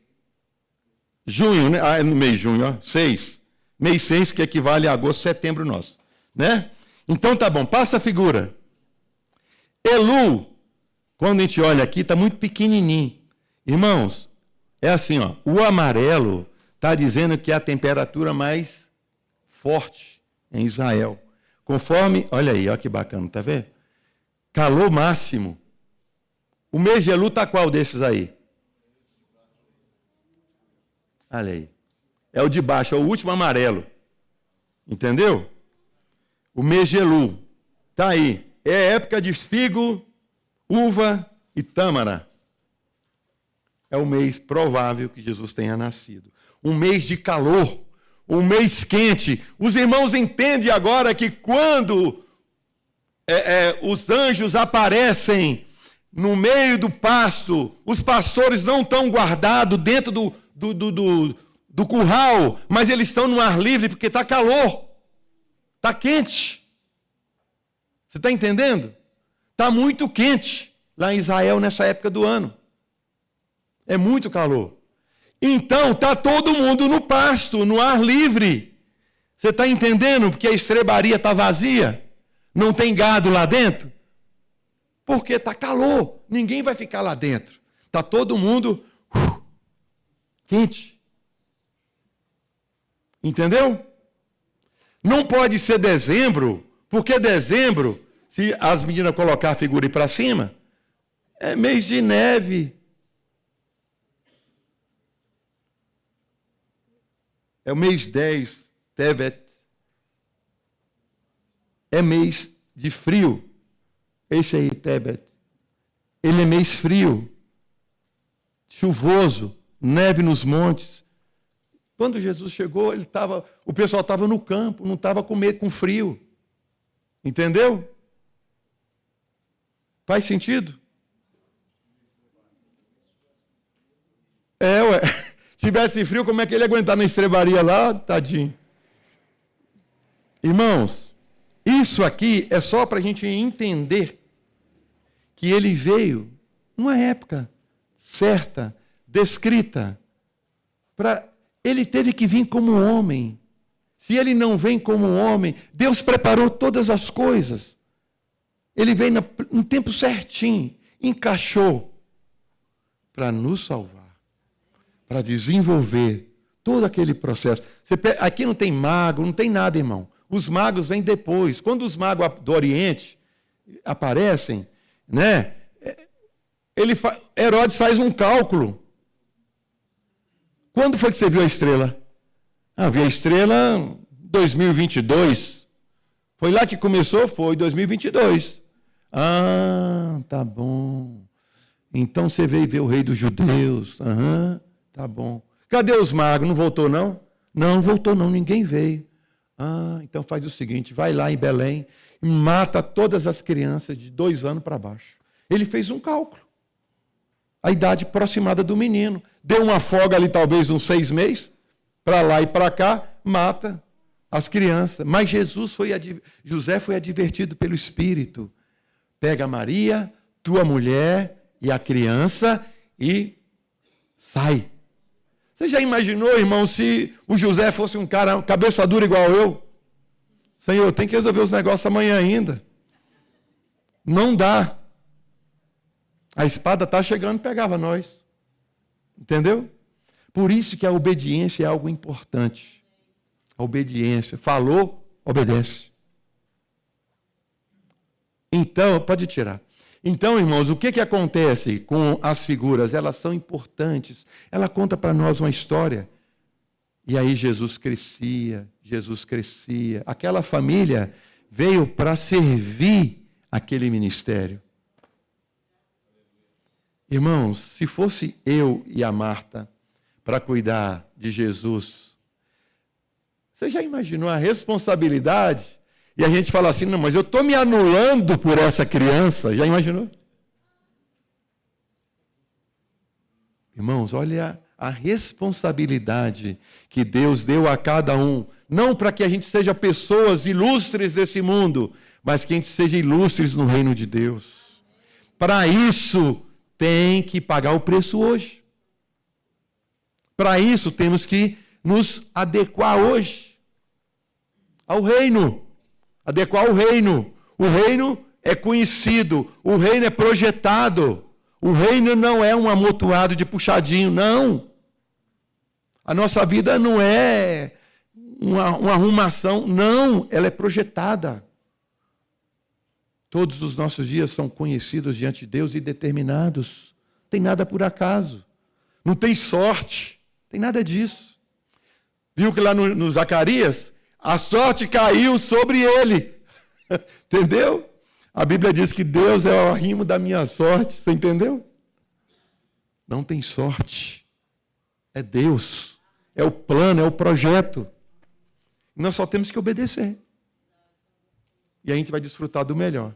junho, né? É no mês de junho, ó, 6. Mês 6, que equivale a agosto, setembro nosso, né? Então tá bom, passa a figura. Elu, quando a gente olha aqui, está muito pequenininho. Irmãos, é assim, ó, o amarelo está dizendo que é a temperatura mais forte em Israel. Conforme, olha aí, olha que bacana, tá vendo? Calor máximo. O mês de Elu está qual desses aí? Olha aí. É o de baixo, é o último amarelo. Entendeu? O mês de Elu. Está aí. É época de figo, uva e tâmara. É o mês provável que Jesus tenha nascido. Um mês de calor, um mês quente. Os irmãos entendem agora que quando os anjos aparecem no meio do pasto, os pastores não estão guardados dentro do curral, mas eles estão no ar livre porque está calor, está quente. Você está entendendo? Está muito quente lá em Israel nessa época do ano. É muito calor. Então está todo mundo no pasto, no ar livre. Você está entendendo? Porque a estrebaria está vazia, não tem gado lá dentro. Porque está calor, ninguém vai ficar lá dentro. Está todo mundo quente. Entendeu? Não pode ser dezembro, porque dezembro, se as meninas colocar a figura aí para cima, é mês de neve. É o mês 10, Tebet. É mês de frio. Esse aí, Tebet. Ele é mês frio, chuvoso, neve nos montes. Quando Jesus chegou, o pessoal estava no campo, não estava com frio. Entendeu? Faz sentido? Ué. Se tivesse frio, como é que ele ia aguentar na estrebaria lá? Tadinho. Irmãos, isso aqui é só para a gente entender que ele veio numa época certa, descrita. Ele teve que vir como homem. Se ele não vem como homem, Deus preparou todas as coisas. Ele veio no tempo certinho, encaixou para nos salvar, para desenvolver todo aquele processo. Aqui não tem mago, não tem nada, irmão. Os magos vêm depois. Quando os magos do Oriente aparecem, né? Herodes faz um cálculo. Quando foi que você viu a estrela? Vi a estrela em 2022. Foi lá que começou? Foi 2022. Tá bom. Então você veio ver o rei dos judeus. Tá bom. Cadê os magos? Não voltou, não? Não voltou, não. Ninguém veio. Então faz o seguinte, vai lá em Belém e mata todas as crianças de 2 anos para baixo. Ele fez um cálculo. A idade aproximada do menino. Deu uma folga ali, talvez, uns 6 meses, para lá e para cá, mata as crianças. Mas José foi advertido pelo Espírito. Pega Maria, tua mulher e a criança e sai. Você já imaginou, irmão, se o José fosse um cara cabeça dura igual eu? Senhor, tem que resolver os negócios amanhã ainda. Não dá. A espada está chegando, pegava nós. Entendeu? Por isso que a obediência é algo importante. A obediência. Falou, obedece. Então, pode tirar. Então, irmãos, o que acontece com as figuras? Elas são importantes. Ela conta para nós uma história. E aí Jesus crescia. Aquela família veio para servir aquele ministério. Irmãos, se fosse eu e a Marta para cuidar de Jesus, você já imaginou a responsabilidade? E a gente fala assim, não, mas eu estou me anulando por essa criança. Já imaginou? Irmãos, olha a responsabilidade que Deus deu a cada um. Não para que a gente seja pessoas ilustres desse mundo, mas que a gente seja ilustres no reino de Deus. Para isso, tem que pagar o preço hoje. Para isso, temos que nos adequar hoje ao reino. Adequar ao reino. O reino é conhecido, o reino é projetado. O reino não é um amontoado de puxadinho, não. A nossa vida não é uma arrumação, não, ela é projetada. Todos os nossos dias são conhecidos diante de Deus e determinados. Não tem nada por acaso. Não tem sorte. Não tem nada disso. Viu que lá no Zacarias, a sorte caiu sobre ele. Entendeu? A Bíblia diz que Deus é o arrimo da minha sorte. Você entendeu? Não tem sorte. É Deus. É o plano, é o projeto. Nós só temos que obedecer. E a gente vai desfrutar do melhor.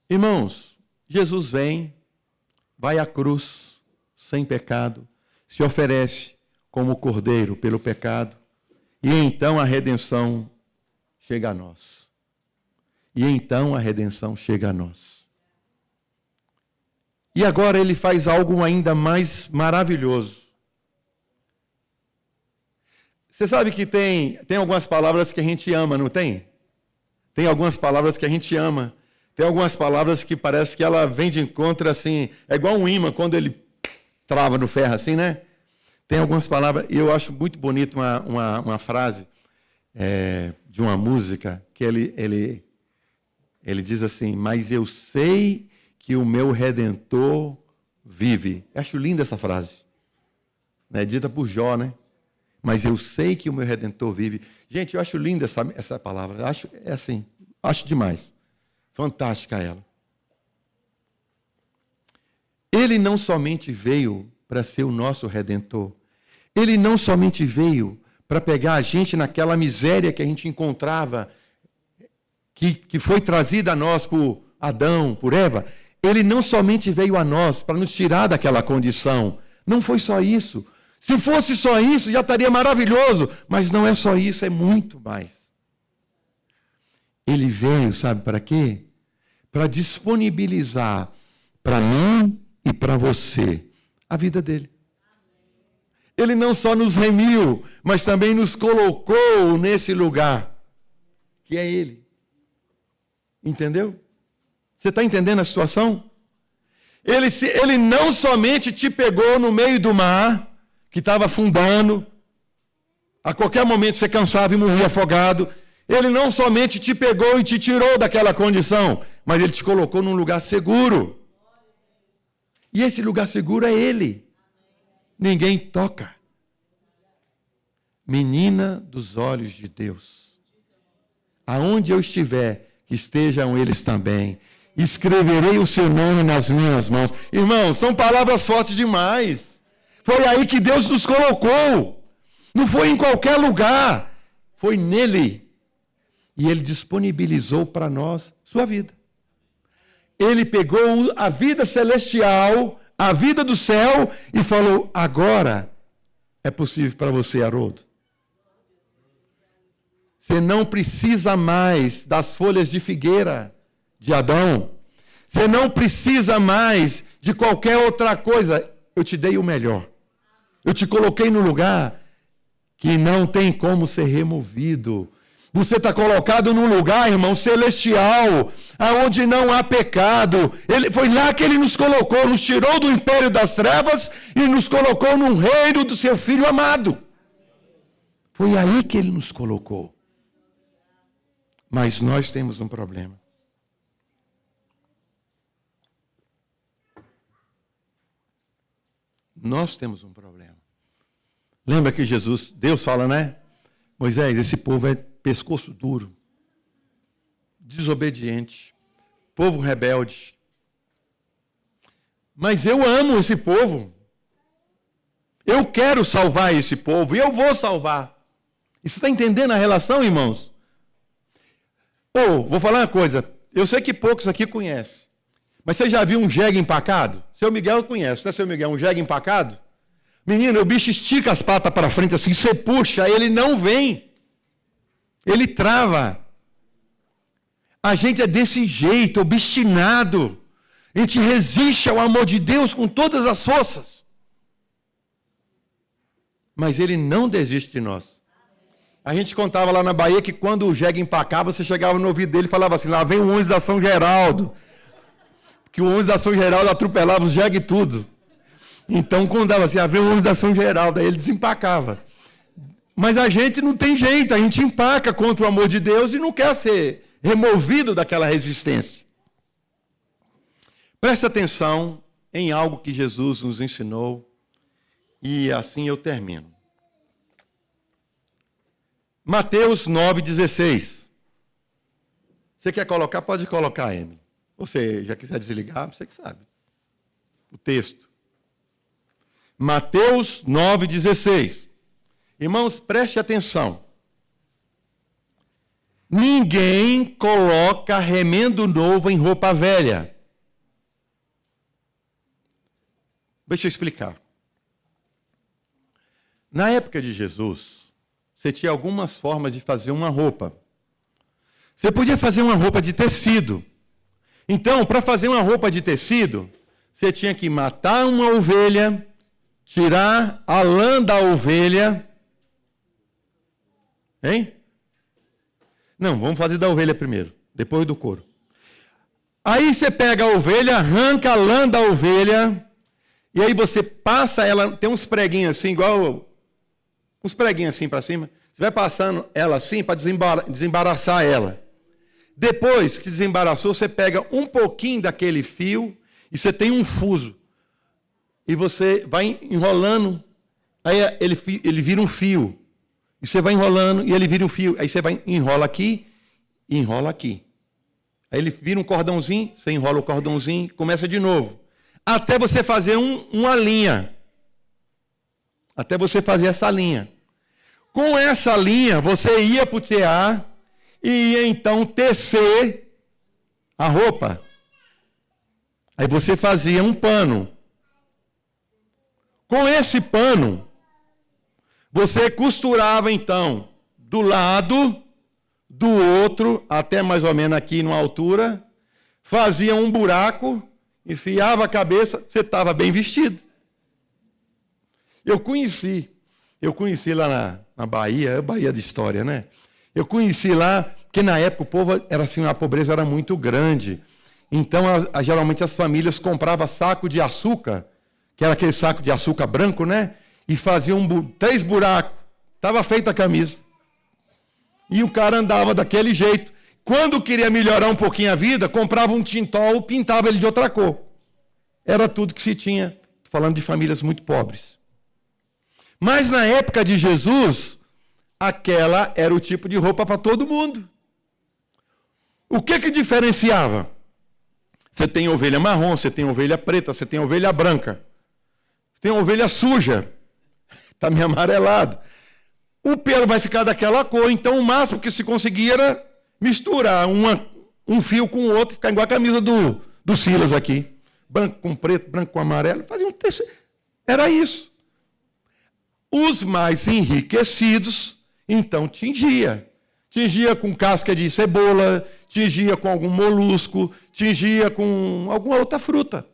Irmãos, Jesus vai à cruz, sem pecado, se oferece como cordeiro pelo pecado, e então a redenção chega a nós. E agora ele faz algo ainda mais maravilhoso. Você sabe que tem algumas palavras que a gente ama, não tem? Tem algumas palavras que a gente ama. Tem algumas palavras que parece que ela vem de encontro assim, é igual um imã quando ele trava no ferro assim, né? Tem algumas palavras, e eu acho muito bonito uma frase de uma música, que ele diz assim, mas eu sei que o meu Redentor vive. Eu acho linda essa frase. É dita por Jó, né? Mas eu sei que o meu Redentor vive. Gente, eu acho linda essa palavra. Acho demais. Fantástica ela. Ele não somente veio para ser o nosso Redentor. Ele não somente veio para pegar a gente naquela miséria que a gente encontrava, que foi trazida a nós por Adão, por Eva. Ele não somente veio a nós para nos tirar daquela condição. Não foi só isso. Se fosse só isso, já estaria maravilhoso. Mas não é só isso, é muito mais. Ele veio, sabe para quê? Para disponibilizar para mim e para você a vida dele. Ele não só nos remiu, mas também nos colocou nesse lugar, que é ele. Entendeu? Você está entendendo a situação? Ele não somente te pegou no meio do mar, que estava afundando, a qualquer momento você cansava e morria afogado. Ele não somente te pegou e te tirou daquela condição, mas ele te colocou num lugar seguro. E esse lugar seguro é ele. Ninguém toca. Menina dos olhos de Deus. Aonde eu estiver, que estejam eles também. Escreverei o seu nome nas minhas mãos. Irmãos, são palavras fortes demais. Foi aí que Deus nos colocou. Não foi em qualquer lugar. Foi nele. E ele disponibilizou para nós sua vida. Ele pegou a vida celestial, a vida do céu, e falou, agora é possível para você, Haroldo. Você não precisa mais das folhas de figueira de Adão. Você não precisa mais de qualquer outra coisa. Eu te dei o melhor. Eu te coloquei no lugar que não tem como ser removido. Você está colocado num lugar, irmão, celestial, aonde não há pecado. Foi lá que ele nos colocou, nos tirou do império das trevas e nos colocou no reino do seu Filho amado. Foi aí que ele nos colocou. Mas nós temos um problema. Nós temos um problema. Lembra que Deus fala, né? Moisés, esse povo é pescoço duro, desobediente, povo rebelde. Mas eu amo esse povo. Eu quero salvar esse povo e eu vou salvar. E você está entendendo a relação, irmãos? Vou falar uma coisa. Eu sei que poucos aqui conhecem. Mas você já viu um jegue empacado? Seu Miguel conhece, né, seu Miguel? Um jegue empacado? Menino, o bicho estica as patas para frente assim, você puxa, ele não vem. Ele trava. A gente é desse jeito, obstinado. A gente resiste ao amor de Deus com todas as forças. Mas ele não desiste de nós. A gente contava lá na Bahia que quando o jegue empacava, você chegava no ouvido dele e falava assim, lá vem o 11 da São Geraldo. Que o 11 da São Geraldo atropelava os jegue tudo. Então, quando dava assim, vem o 11 da São Geraldo, aí ele desempacava. Mas a gente não tem jeito, a gente empaca contra o amor de Deus e não quer ser removido daquela resistência. Presta atenção em algo que Jesus nos ensinou e assim eu termino. Mateus 9,16. Você quer colocar? Pode colocar, Emily. Você já quiser desligar, você que sabe. O texto. Mateus 9,16. Irmãos, preste atenção. Ninguém coloca remendo novo em roupa velha. Deixa eu explicar. Na época de Jesus, você tinha algumas formas de fazer uma roupa. Você podia fazer uma roupa de tecido. Então, para fazer uma roupa de tecido, você tinha que matar uma ovelha, tirar a lã da ovelha. Hein? Não, vamos fazer da ovelha primeiro, depois do couro. Aí você pega a ovelha, arranca a lã da ovelha, e aí você passa ela, tem uns preguinhos assim, igual uns preguinhos assim para cima. Você vai passando ela assim para desembaraçar ela. Depois que desembaraçou, você pega um pouquinho daquele fio e você tem um fuso. E você vai enrolando, aí ele vira um fio. E você vai enrolando e ele vira um fio. Aí você vai enrola aqui e enrola aqui. Aí ele vira um cordãozinho, você enrola o cordãozinho, começa de novo. Até você fazer uma linha. Até você fazer essa linha. Com essa linha, você ia para o tear e ia então tecer a roupa. Aí você fazia um pano. Com esse pano, você costurava então do lado, do outro, até mais ou menos aqui numa altura, fazia um buraco, enfiava a cabeça, você estava bem vestido. Eu conheci lá na Bahia, Bahia de história, né? Eu conheci lá, porque na época o povo era assim, a pobreza era muito grande. Então, geralmente as famílias compravam saco de açúcar, que era aquele saco de açúcar branco, né? E faziam 3 buracos. Estava feita a camisa. E o cara andava daquele jeito. Quando queria melhorar um pouquinho a vida, comprava um tintol, pintava ele de outra cor. Era tudo que se tinha. Estou falando de famílias muito pobres. Mas na época de Jesus, aquela era o tipo de roupa para todo mundo. O que diferenciava? Você tem ovelha marrom, você tem ovelha preta, você tem ovelha branca. Você tem ovelha suja. Está meio amarelado. O pelo vai ficar daquela cor, então o máximo que se conseguia era misturar um fio com o outro, ficar igual a camisa do Silas aqui. Branco com preto, branco com amarelo. Fazia um tecido. Era isso. Os mais enriquecidos, então, tingia. Tingia com casca de cebola, tingia com algum molusco, tingia com alguma outra fruta.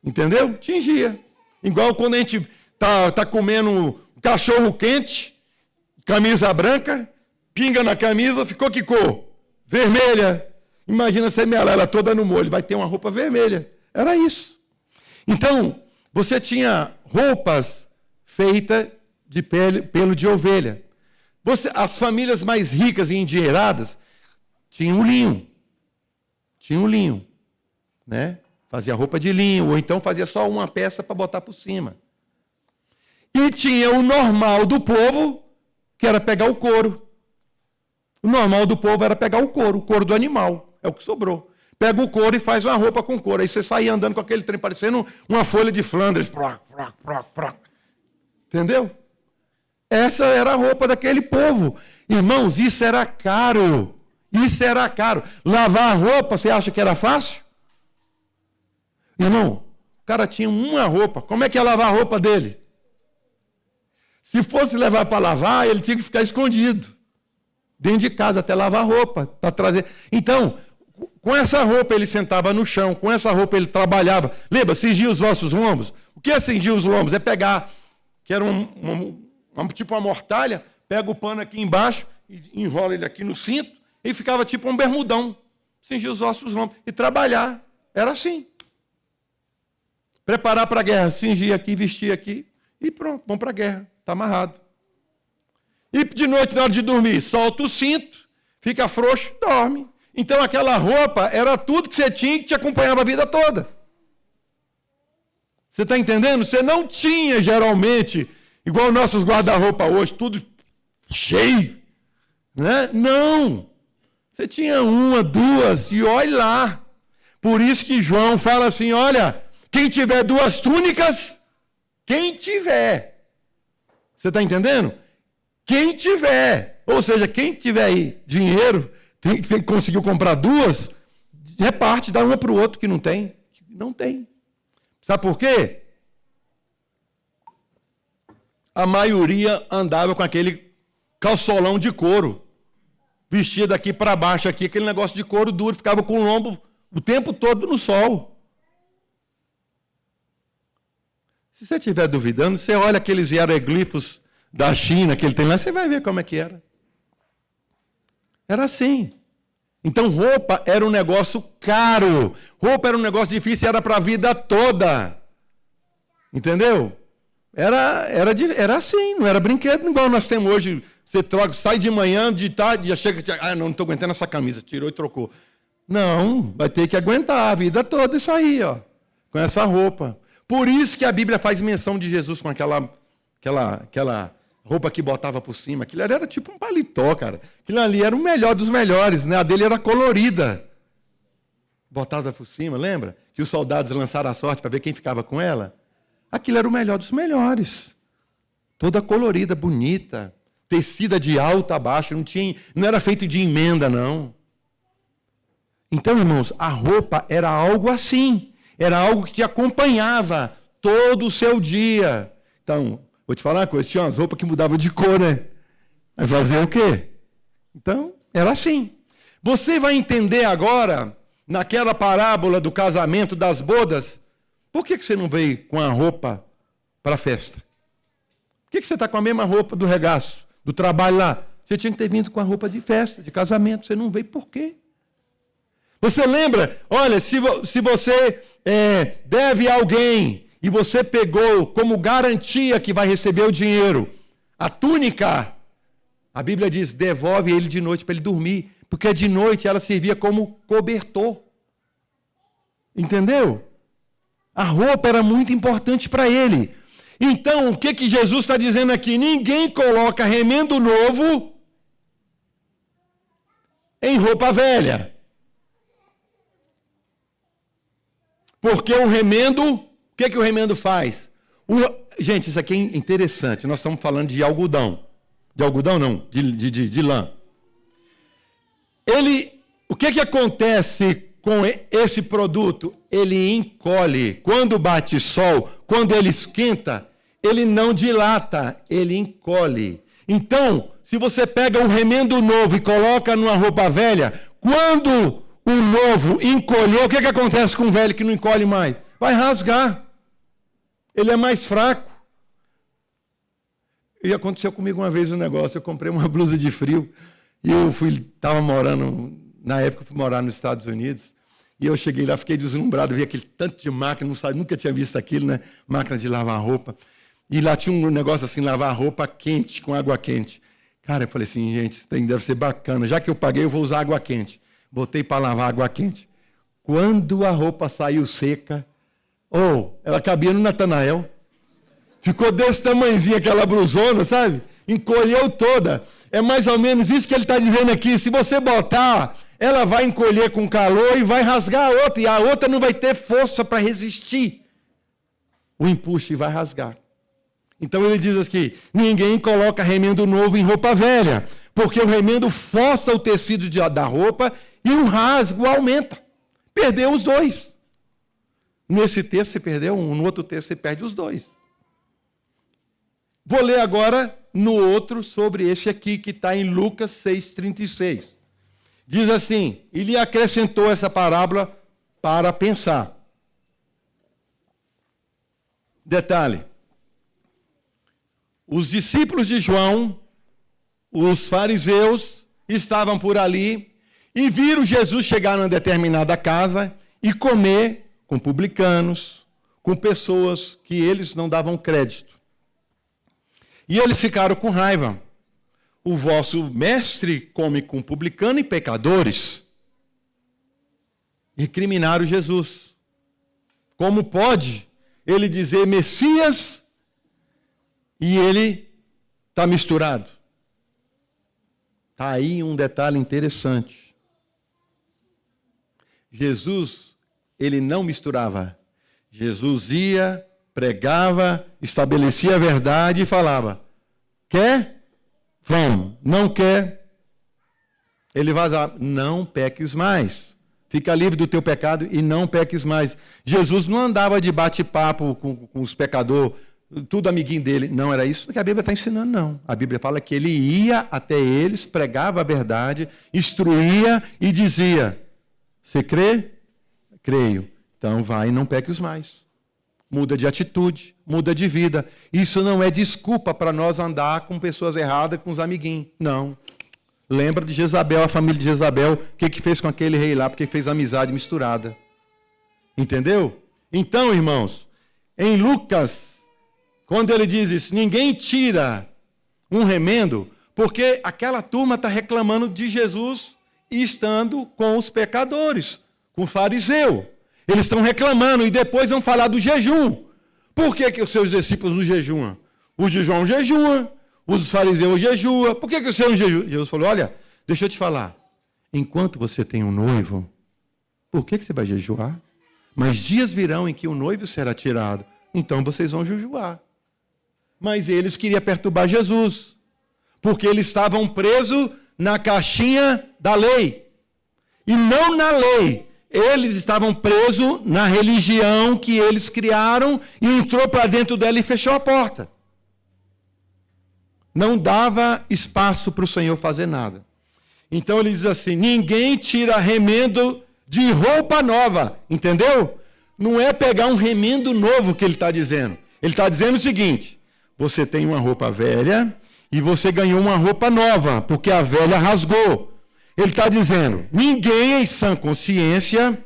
Entendeu? Tingia. Igual quando a gente tá comendo cachorro quente, camisa branca, pinga na camisa, ficou que cor? Vermelha. Imagina você melar ela toda no molho, vai ter uma roupa vermelha. Era isso. Então, você tinha roupas feitas de pelo de ovelha. As famílias mais ricas e endinheiradas tinham linho. Tinham linho, né? Fazia roupa de linho, ou então fazia só uma peça para botar por cima. E tinha o normal do povo, que era pegar o couro. O normal do povo era pegar o couro do animal, é o que sobrou. Pega o couro e faz uma roupa com couro. Aí você saía andando com aquele trem, parecendo uma folha de Flandres. Entendeu? Essa era a roupa daquele povo. Irmãos, isso era caro. Isso era caro. Lavar a roupa, você acha que era fácil? Irmão, o cara tinha uma roupa. Como é que ia lavar a roupa dele? Se fosse levar para lavar, ele tinha que ficar escondido. Dentro de casa, até lavar a roupa. Para trazer. Então, com essa roupa ele sentava no chão. Com essa roupa ele trabalhava. Lembra? Cingir os vossos lombos. O que é cingir os lombos? É pegar, que era tipo uma mortalha, pega o pano aqui embaixo, e enrola ele aqui no cinto, e ficava tipo um bermudão, cingir os ossos lombos, e trabalhar. Era assim. Preparar para a guerra, cingir aqui, vestir aqui, e pronto, vamos para a guerra, está amarrado. E de noite, na hora de dormir, solta o cinto, fica frouxo, dorme. Então aquela roupa era tudo que você tinha, que te acompanhava a vida toda. Você está entendendo? Você não tinha, geralmente, igual nossos guarda-roupa hoje, tudo cheio. Né? Não. Você tinha uma, duas, e olha lá. Por isso que João fala assim, olha, quem tiver 2 túnicas, quem tiver. Você está entendendo? Quem tiver. Ou seja, quem tiver aí dinheiro, tem conseguiu comprar 2, reparte, dá uma para o outro que não tem. Não tem. Sabe por quê? A maioria andava com aquele calçolão de couro, vestido aqui para baixo, aqui, aquele negócio de couro duro, ficava com o lombo o tempo todo no sol. Se você estiver duvidando, você olha aqueles hieroglifos da China que ele tem lá, você vai ver como é que era. Era assim. Então, roupa era um negócio caro. Roupa era um negócio difícil, era para a vida toda. Entendeu? Era assim, não era brinquedo igual nós temos hoje. Você troca, sai de manhã, de tarde, já chega, não estou aguentando essa camisa, tirou e trocou. Não, vai ter que aguentar a vida toda isso aí, ó, com essa roupa. Por isso que a Bíblia faz menção de Jesus com aquela roupa que botava por cima. Aquilo era tipo um paletó, cara. Aquilo ali era o melhor dos melhores, né? A dele era colorida. Botada por cima, lembra? Que os soldados lançaram a sorte para ver quem ficava com ela. Aquilo era o melhor dos melhores. Toda colorida, bonita, tecida de alto a baixo, não era feito de emenda, não. Então, irmãos, a roupa era algo assim. Era algo que acompanhava todo o seu dia. Então, vou te falar uma coisa, tinha umas roupas que mudavam de cor, né? Vai fazer o quê? Então, era assim. Você vai entender agora, naquela parábola do casamento, das bodas, por que você não veio com a roupa para a festa? Por que você está com a mesma roupa do regaço, do trabalho lá? Você tinha que ter vindo com a roupa de festa, de casamento. Você não veio por quê? Você lembra? Olha, se você deve a alguém e você pegou como garantia que vai receber o dinheiro, a túnica, a Bíblia diz, devolve ele de noite para ele dormir, porque de noite ela servia como cobertor. Entendeu? A roupa era muito importante para ele. Então, o que Jesus está dizendo aqui? Ninguém coloca remendo novo em roupa velha. Porque o remendo, o que o remendo faz? Gente, isso aqui é interessante. Nós estamos falando de algodão. De algodão não, de lã. O que acontece com esse produto? Ele encolhe. Quando bate sol, quando ele esquenta, ele não dilata, ele encolhe. Então, se você pega um remendo novo e coloca numa roupa velha, quando o novo encolher, o que acontece com o velho que não encolhe mais? Vai rasgar. Ele é mais fraco. E aconteceu comigo uma vez um negócio, eu comprei uma blusa de frio, e eu estava morando, na época eu fui morar nos Estados Unidos, e eu cheguei lá, fiquei deslumbrado, vi aquele tanto de máquina, nunca tinha visto aquilo, né? Máquina de lavar roupa. E lá tinha um negócio assim, lavar roupa quente, com água quente. Cara, eu falei assim, gente, isso deve ser bacana. Já que eu paguei, eu vou usar água quente. Botei para lavar água quente. Quando a roupa saiu seca, ela cabia no Natanael. Ficou desse tamanhozinho aquela blusona, sabe? Encolheu toda. É mais ou menos isso que ele está dizendo aqui. Se você botar, ela vai encolher com calor e vai rasgar a outra. E a outra não vai ter força para resistir o empuxo e vai rasgar. Então ele diz aqui, ninguém coloca remendo novo em roupa velha, porque o remendo força o tecido da roupa e o rasgo aumenta. Perdeu os dois. Nesse texto você perdeu um, no outro texto você perde os dois. Vou ler agora no outro sobre esse aqui, que está em Lucas 6,36. Diz assim, e lhe acrescentou essa parábola para pensar. Detalhe. Os discípulos de João, os fariseus, estavam por ali e viram Jesus chegar numa determinada casa e comer com publicanos, com pessoas que eles não davam crédito. E eles ficaram com raiva. O vosso mestre come com publicano e pecadores. E criminaram Jesus. Como pode ele dizer Messias e ele está misturado? Está aí um detalhe interessante. Jesus, ele não misturava. Jesus ia, pregava, estabelecia a verdade e falava, quer? Vamos. Não quer? Ele vazava, não peques mais. Fica livre do teu pecado e não peques mais. Jesus não andava de bate-papo com os pecadores, tudo amiguinho dele. Não era isso que a Bíblia está ensinando, não. A Bíblia fala que ele ia até eles, pregava a verdade, instruía e dizia, você crê? Creio. Então vai e não peques mais. Muda de atitude, muda de vida. Isso não é desculpa para nós andar com pessoas erradas, com os amiguinhos. Não. Lembra de Jezabel, a família de Jezabel, o que fez com aquele rei lá, porque fez amizade misturada. Entendeu? Então, irmãos, em Lucas, quando ele diz isso, ninguém tira um remendo, porque aquela turma está reclamando de Jesus estando com os pecadores, com o fariseu. Eles estão reclamando e depois vão falar do jejum. Por que os seus discípulos não jejuam? Os de João jejuam, os fariseus jejuam. Por que o senhor não jejua? Jesus falou, olha, deixa eu te falar. Enquanto você tem um noivo, por que você vai jejuar? Mas dias virão em que o noivo será tirado. Então vocês vão jejuar. Mas eles queriam perturbar Jesus. Porque eles estavam presos na caixinha da lei. E não na lei. Eles estavam presos na religião que eles criaram e entrou para dentro dela e fechou a porta. Não dava espaço para o Senhor fazer nada. Então ele diz assim, ninguém tira remendo de roupa nova, entendeu? Não é pegar um remendo novo que ele está dizendo. Ele está dizendo o seguinte, você tem uma roupa velha e você ganhou uma roupa nova, porque a velha rasgou. Ele está dizendo, ninguém em sã consciência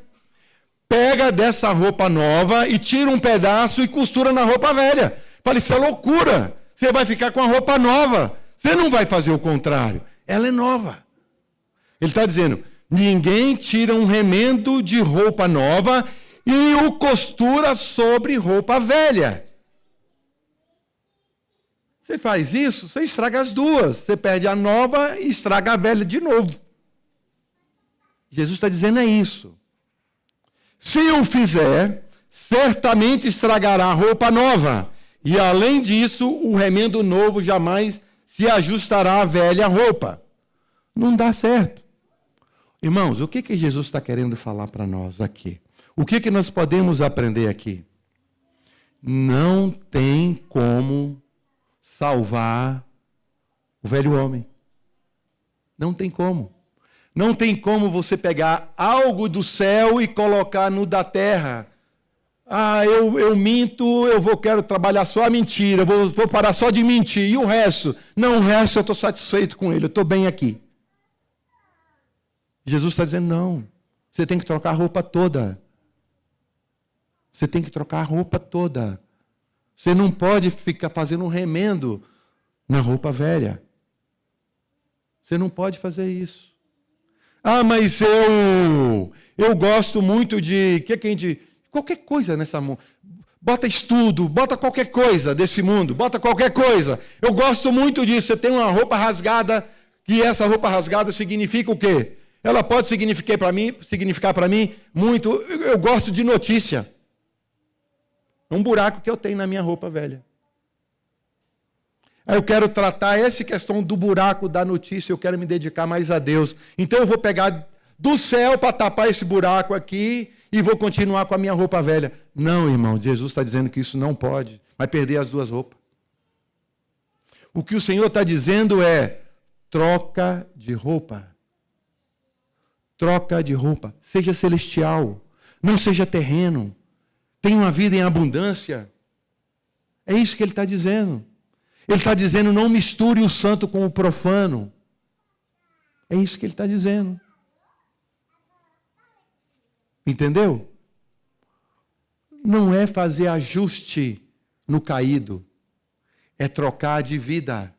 pega dessa roupa nova e tira um pedaço e costura na roupa velha. Fala, isso é loucura. Você vai ficar com a roupa nova. Você não vai fazer o contrário. Ela é nova. Ele está dizendo, ninguém tira um remendo de roupa nova e o costura sobre roupa velha. Você faz isso, você estraga as duas. Você perde a nova e estraga a velha de novo. Jesus está dizendo isso. Se o fizer, certamente estragará a roupa nova. E além disso, o remendo novo jamais se ajustará à velha roupa. Não dá certo. Irmãos, o que Jesus está querendo falar para nós aqui? O que nós podemos aprender aqui? não tem como salvar o velho homem. Não tem como. Não tem como você pegar algo do céu e colocar no da terra. Ah, eu minto, quero trabalhar só a mentira, vou parar só de mentir. E o resto? Não, o resto eu estou satisfeito com ele, eu estou bem aqui. Jesus está dizendo, não, você tem que trocar a roupa toda. Você tem que trocar a roupa toda. Você não pode ficar fazendo um remendo na roupa velha. Você não pode fazer isso. Ah, mas eu gosto muito de... qualquer coisa nessa mão. Bota estudo, bota qualquer coisa desse mundo, bota qualquer coisa. Eu gosto muito disso. Você tem uma roupa rasgada, e essa roupa rasgada significa o quê? Ela pode significar para mim muito. Eu gosto de notícia. É um buraco que eu tenho na minha roupa velha. Aí eu quero tratar essa questão do buraco da notícia, eu quero me dedicar mais a Deus. Então eu vou pegar do céu para tapar esse buraco aqui e vou continuar com a minha roupa velha. Não, irmão, Jesus está dizendo que isso não pode. Vai perder as duas roupas. O que o Senhor está dizendo é troca de roupa. Troca de roupa. Seja celestial, não seja terreno. Tenha uma vida em abundância. É isso que ele está dizendo. Ele está dizendo, não misture o santo com o profano. É isso que ele está dizendo. Entendeu? Não é fazer ajuste no caído. É trocar de vida.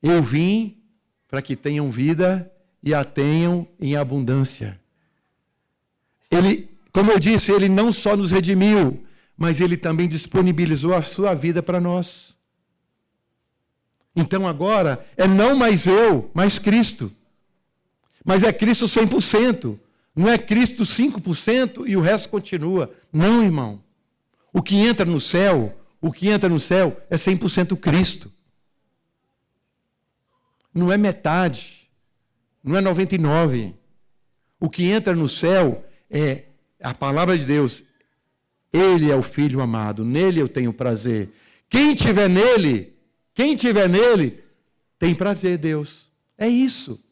Eu vim para que tenham vida e a tenham em abundância. Ele, como eu disse, ele não só nos redimiu, mas ele também disponibilizou a sua vida para nós. Então agora é não mais eu, mas Cristo. Mas é Cristo 100%. Não é Cristo 5% e o resto continua. Não, irmão. O que entra no céu é 100% Cristo. Não é metade. Não é 99%. O que entra no céu é a palavra de Deus. Ele é o Filho amado. Nele eu tenho prazer. Quem tiver nele, tem prazer, Deus. É isso.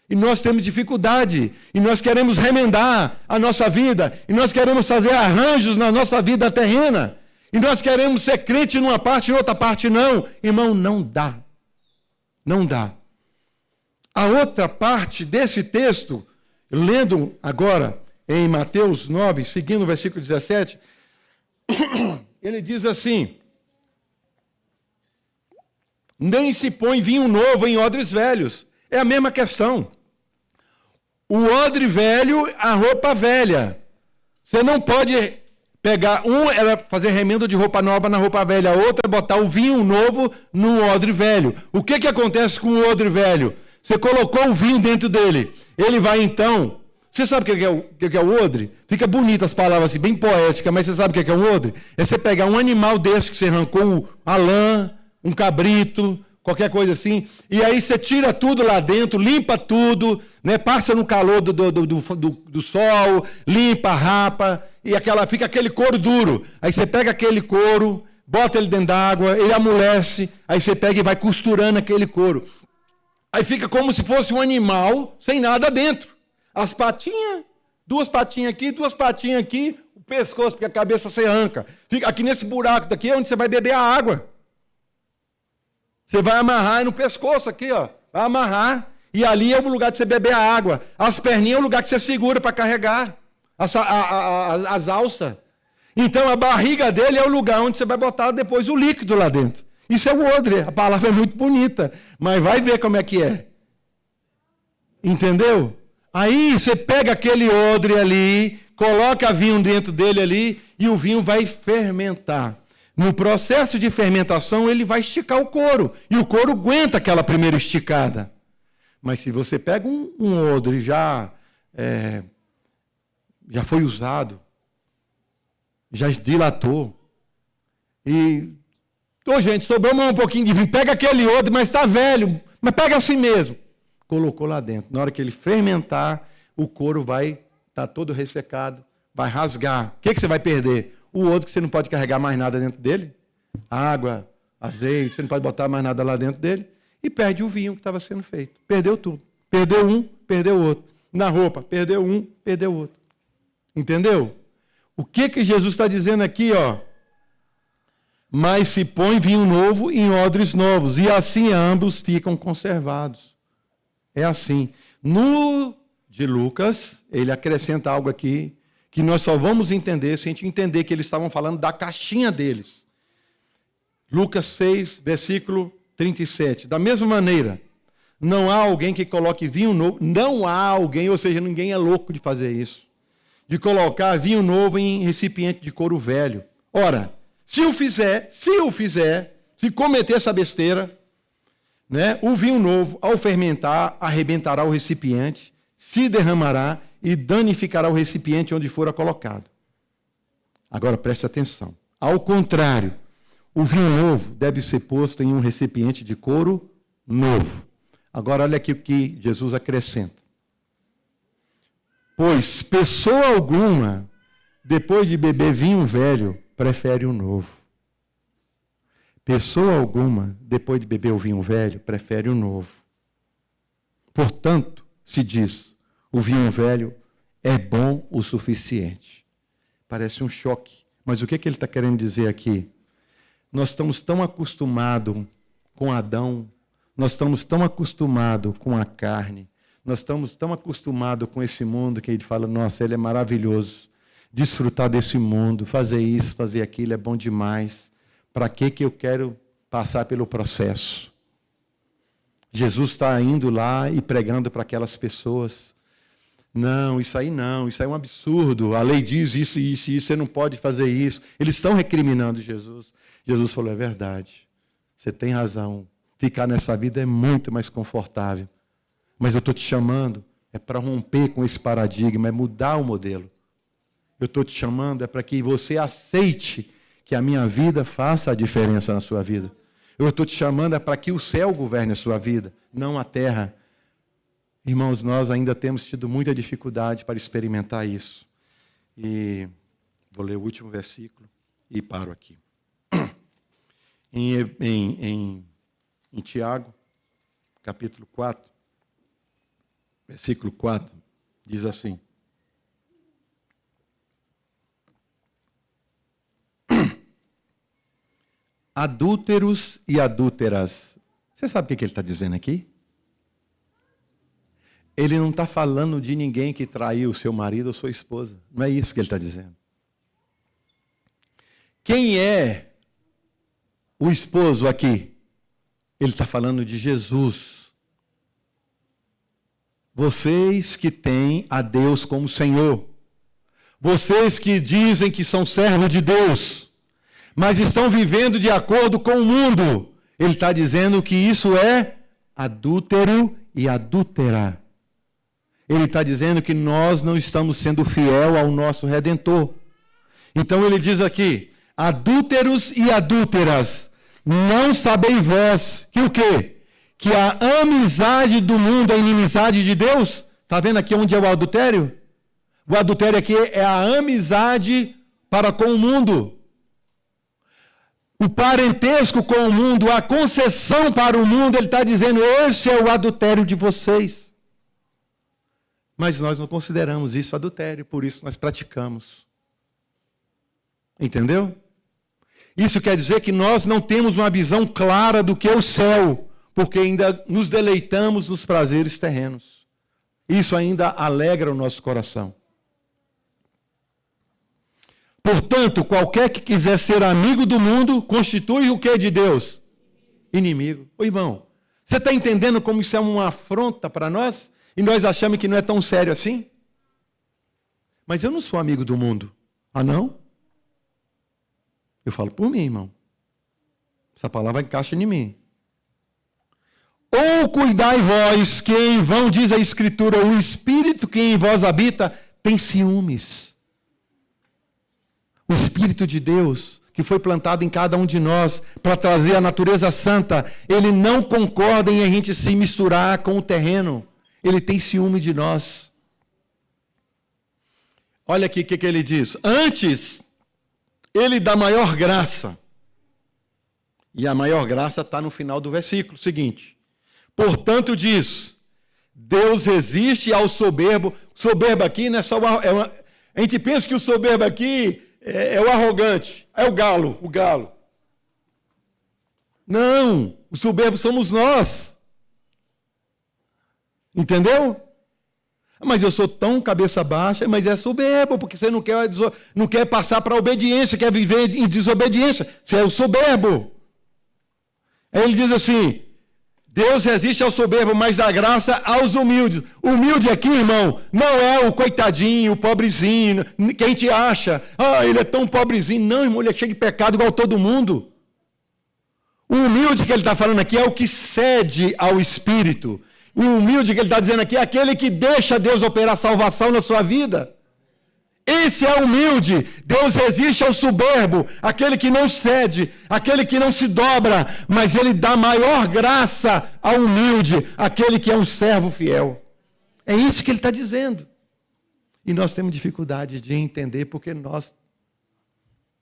E nós temos dificuldade. E nós queremos remendar a nossa vida. E nós queremos fazer arranjos na nossa vida terrena. E nós queremos ser crente numa parte e em outra parte não. Irmão, não dá. Não dá. A outra parte desse texto, lendo agora em Mateus 9, seguindo o versículo 17, ele diz assim: nem se põe vinho novo em odres velhos. É a mesma questão. O odre velho, a roupa velha. Você não pode pegar ela fazer remendo de roupa nova na roupa velha, a outra botar o vinho novo no odre velho. O que acontece com o odre velho? Você colocou o vinho dentro dele. Ele vai então... Você sabe o que é o odre? Fica bonita as palavras assim, bem poética, mas você sabe o que é um odre? É você pegar um animal desse que você arrancou a lã, um cabrito, qualquer coisa assim, e aí você tira tudo lá dentro, limpa tudo, né? Passa no calor do sol, limpa, rapa, e fica aquele couro duro. Aí você pega aquele couro, bota ele dentro d'água, ele amolece, aí você pega e vai costurando aquele couro. Aí fica como se fosse um animal sem nada dentro. As patinhas, 2 patinhas aqui, 2 patinhas aqui, o pescoço, porque a cabeça você arranca. Fica aqui nesse buraco daqui é onde você vai beber a água. Você vai amarrar no pescoço aqui, ó. Vai amarrar. E ali é o lugar de você beber a água. As perninhas é o lugar que você segura para carregar as alças. Então a barriga dele é o lugar onde você vai botar depois o líquido lá dentro. Isso é o odre. A palavra é muito bonita. Mas vai ver como é que é. Entendeu? Aí você pega aquele odre ali, coloca vinho dentro dele ali e o vinho vai fermentar. No processo de fermentação, ele vai esticar o couro. E o couro aguenta aquela primeira esticada. Mas se você pega um odre já foi usado, já dilatou, e... gente, sobrou um pouquinho de vinho. Pega aquele odre, mas está velho. Mas pega assim mesmo. Colocou lá dentro. Na hora que ele fermentar, o couro vai estar todo ressecado, vai rasgar. O que você vai perder? O outro que você não pode carregar mais nada dentro dele, água, azeite, você não pode botar mais nada lá dentro dele, e perde o vinho que estava sendo feito. Perdeu tudo. Perdeu um, perdeu o outro. Na roupa, perdeu um, perdeu o outro. Entendeu? O que Jesus está dizendo aqui, ó? Mas se põe vinho novo em odres novos, e assim ambos ficam conservados. É assim. No de Lucas, ele acrescenta algo aqui, que nós só vamos entender se a gente entender que eles estavam falando da caixinha deles. Lucas 6, versículo 37. Da mesma maneira, não há alguém que coloque vinho novo, não há alguém, ou seja, ninguém é louco de fazer isso, de colocar vinho novo em recipiente de couro velho. Ora, se cometer essa besteira, né, o vinho novo, ao fermentar, arrebentará o recipiente, se derramará e danificará o recipiente onde fora colocado. Agora preste atenção. Ao contrário, o vinho novo deve ser posto em um recipiente de couro novo. Agora olha aqui o que Jesus acrescenta. Pois pessoa alguma, depois de beber vinho velho, prefere o novo. Pessoa alguma, depois de beber o vinho velho, prefere o novo. Portanto, se diz, o vinho velho é bom o suficiente. Parece um choque. Mas o que ele está querendo dizer aqui? Nós estamos tão acostumados com Adão, nós estamos tão acostumados com a carne, nós estamos tão acostumados com esse mundo que ele fala, nossa, ele é maravilhoso. Desfrutar desse mundo, fazer isso, fazer aquilo, é bom demais. Para que eu quero passar pelo processo? Jesus está indo lá e pregando para aquelas pessoas. Não, isso aí é um absurdo. A lei diz isso, você não pode fazer isso. Eles estão recriminando Jesus. Jesus falou, é verdade, você tem razão. Ficar nessa vida é muito mais confortável. Mas eu estou te chamando, é para romper com esse paradigma, é mudar o modelo. Eu estou te chamando, é para que você aceite que a minha vida faça a diferença na sua vida. Eu estou te chamando, é para que o céu governe a sua vida, não a terra. Irmãos, nós ainda temos tido muita dificuldade para experimentar isso. E vou ler o último versículo e paro aqui. Em Tiago, capítulo 4, versículo 4, diz assim. Adúlteros e adúlteras. Você sabe o que ele está dizendo aqui? Ele não está falando de ninguém que traiu seu marido ou sua esposa. Não é isso que ele está dizendo. Quem é o esposo aqui? Ele está falando de Jesus. Vocês que têm a Deus como Senhor. Vocês que dizem que são servos de Deus, mas estão vivendo de acordo com o mundo. Ele está dizendo que isso é adúltero e adúltera. Ele está dizendo que nós não estamos sendo fiel ao nosso Redentor. Então ele diz aqui, adúlteros e adúlteras, não sabeis vós que o quê? Que a amizade do mundo é inimizade de Deus? Está vendo aqui onde é o adultério? O adultério aqui é a amizade para com o mundo. O parentesco com o mundo, a concessão para o mundo, ele está dizendo, esse é o adultério de vocês. Mas nós não consideramos isso adultério, por isso nós praticamos. Entendeu? Isso quer dizer que nós não temos uma visão clara do que é o céu, porque ainda nos deleitamos nos prazeres terrenos. Isso ainda alegra o nosso coração. Portanto, qualquer que quiser ser amigo do mundo, constitui o que de Deus? Inimigo. Ô irmão, você está entendendo como isso é uma afronta para nós? E nós achamos que não é tão sério assim? Mas eu não sou amigo do mundo. Ah, não? Eu falo por mim, irmão. Essa palavra encaixa em mim. Ou cuidai vós, que em vão diz a Escritura, o Espírito que em vós habita tem ciúmes. O Espírito de Deus, que foi plantado em cada um de nós, para trazer a natureza santa, ele não concorda em a gente se misturar com o terreno. Ele tem ciúme de nós. Olha aqui o que ele diz. Antes, Ele dá maior graça. E a maior graça está no final do versículo seguinte. Portanto diz, Deus resiste ao soberbo. Soberbo aqui não é só a gente pensa que o soberbo aqui é o arrogante, é o galo. Não, o soberbo somos nós. Entendeu? Mas eu sou tão cabeça baixa, mas é soberbo, porque você não quer passar para a obediência, quer viver em desobediência. Você é o soberbo. Aí ele diz assim, Deus resiste ao soberbo, mas dá graça aos humildes. Humilde aqui, irmão, não é o coitadinho, o pobrezinho, que a gente acha, ele é tão pobrezinho. Não, irmão, ele é cheio de pecado igual todo mundo. O humilde que ele está falando aqui é o que cede ao Espírito. O humilde que ele está dizendo aqui é aquele que deixa Deus operar salvação na sua vida. Esse é humilde. Deus resiste ao soberbo, aquele que não cede, aquele que não se dobra, mas ele dá maior graça ao humilde, aquele que é um servo fiel. É isso que ele está dizendo. E nós temos dificuldade de entender porque nós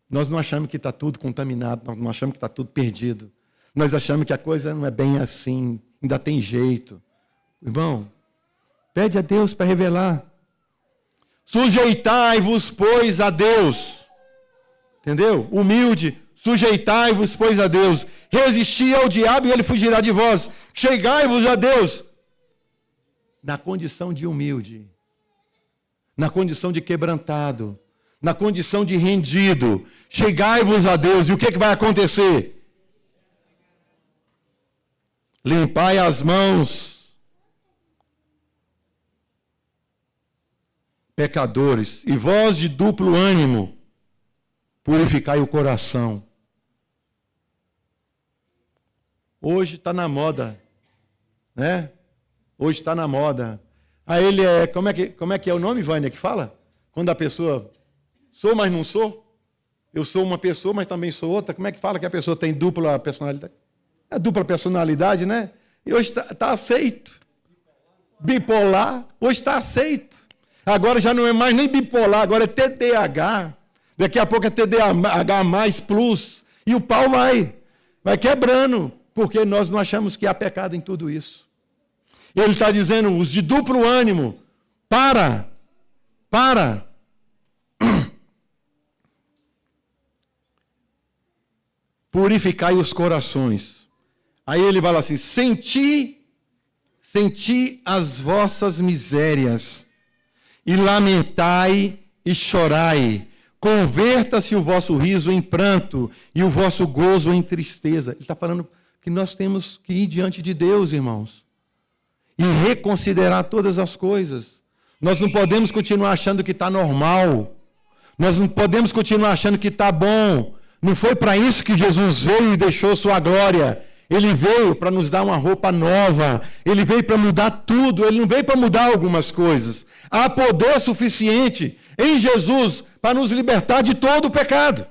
não achamos que está tudo contaminado, nós não achamos que está tudo perdido. Nós achamos que a coisa não é bem assim, ainda tem jeito. Irmão, pede a Deus para revelar. Sujeitai-vos, pois, a Deus. Entendeu? Humilde, sujeitai-vos, pois, a Deus. Resisti ao diabo e ele fugirá de vós. Chegai-vos a Deus. Na condição de humilde, na condição de quebrantado, na condição de rendido. Chegai-vos a Deus. E o que vai acontecer? Limpai as mãos, pecadores, e vós de duplo ânimo, purificai o coração. Hoje está na moda, né? Hoje está na moda. Aí ele é, como é que é o nome, Vânia, que fala? Quando a pessoa, sou, mas não sou. Eu sou uma pessoa, mas também sou outra. Como é que fala que a pessoa tem dupla personalidade? É dupla personalidade, né? E hoje está aceito. Bipolar, hoje está aceito. Agora já não é mais nem bipolar, agora é TDAH. Daqui a pouco é TDAH mais plus. E o pau vai quebrando, porque nós não achamos que há pecado em tudo isso. Ele está dizendo, os de duplo ânimo, para. Purificai os corações. Aí ele fala assim, senti as vossas misérias, e lamentai e chorai. Converta-se o vosso riso em pranto e o vosso gozo em tristeza. Ele está falando que nós temos que ir diante de Deus, irmãos, e reconsiderar todas as coisas. Nós não podemos continuar achando que está normal. Nós não podemos continuar achando que está bom. Não foi para isso que Jesus veio e deixou sua glória. Ele veio para nos dar uma roupa nova. Ele veio para mudar tudo. Ele não veio para mudar algumas coisas. Há poder suficiente em Jesus para nos libertar de todo o pecado.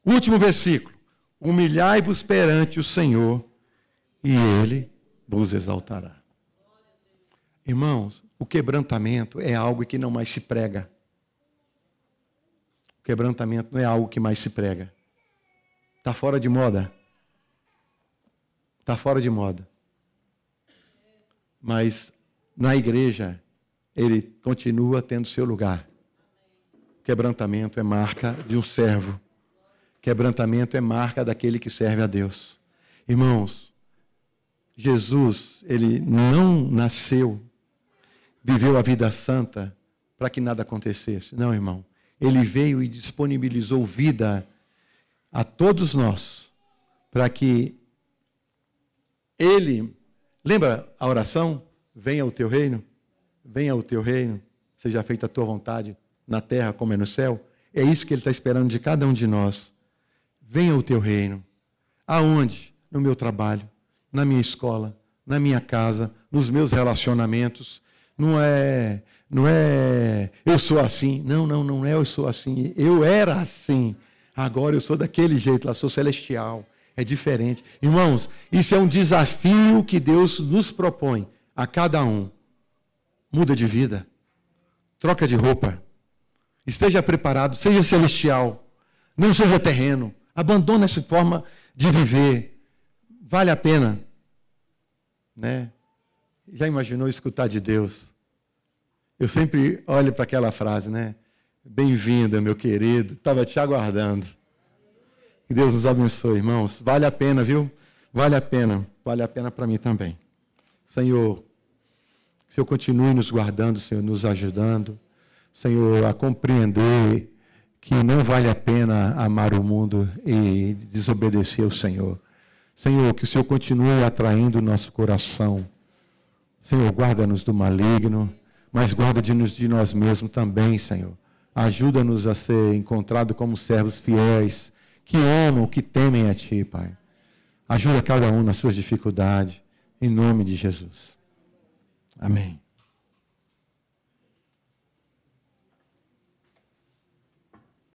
Último versículo. Humilhai-vos perante o Senhor e Ele vos exaltará. Irmãos, o quebrantamento é algo que não mais se prega. O quebrantamento não é algo que mais se prega. Está fora de moda. Está fora de moda. Mas na igreja, ele continua tendo seu lugar. Quebrantamento é marca de um servo. Quebrantamento é marca daquele que serve a Deus. Irmãos, Jesus, ele não nasceu, viveu a vida santa para que nada acontecesse. Não, irmão. Ele veio e disponibilizou vida a todos nós para que ele, lembra a oração? Venha o teu reino, venha o teu reino, seja feita a tua vontade na terra como é no céu. É isso que ele está esperando de cada um de nós. Venha o teu reino. Aonde? No meu trabalho, na minha escola, na minha casa, nos meus relacionamentos. Não é eu sou assim. Não é eu sou assim. Eu era assim. Agora eu sou daquele jeito, lá sou celestial. É diferente. Irmãos, isso é um desafio que Deus nos propõe a cada um. Muda de vida. Troca de roupa. Esteja preparado, seja celestial, não seja terreno. Abandone essa forma de viver. Vale a pena, né? Já imaginou escutar de Deus? Eu sempre olho para aquela frase, né? Bem-vinda, meu querido, estava te aguardando. Que Deus nos abençoe, irmãos. Vale a pena, viu? Vale a pena para mim também. Senhor, que o Senhor continue nos guardando, Senhor, nos ajudando, Senhor, a compreender que não vale a pena amar o mundo e desobedecer ao Senhor. Senhor, que o Senhor continue atraindo o nosso coração. Senhor, guarda-nos do maligno, mas guarda-nos de nós mesmos também, Senhor. Ajuda-nos a ser encontrados como servos fiéis, que amam, que temem a Ti, Pai. Ajuda cada um nas suas dificuldades, em nome de Jesus. Amém.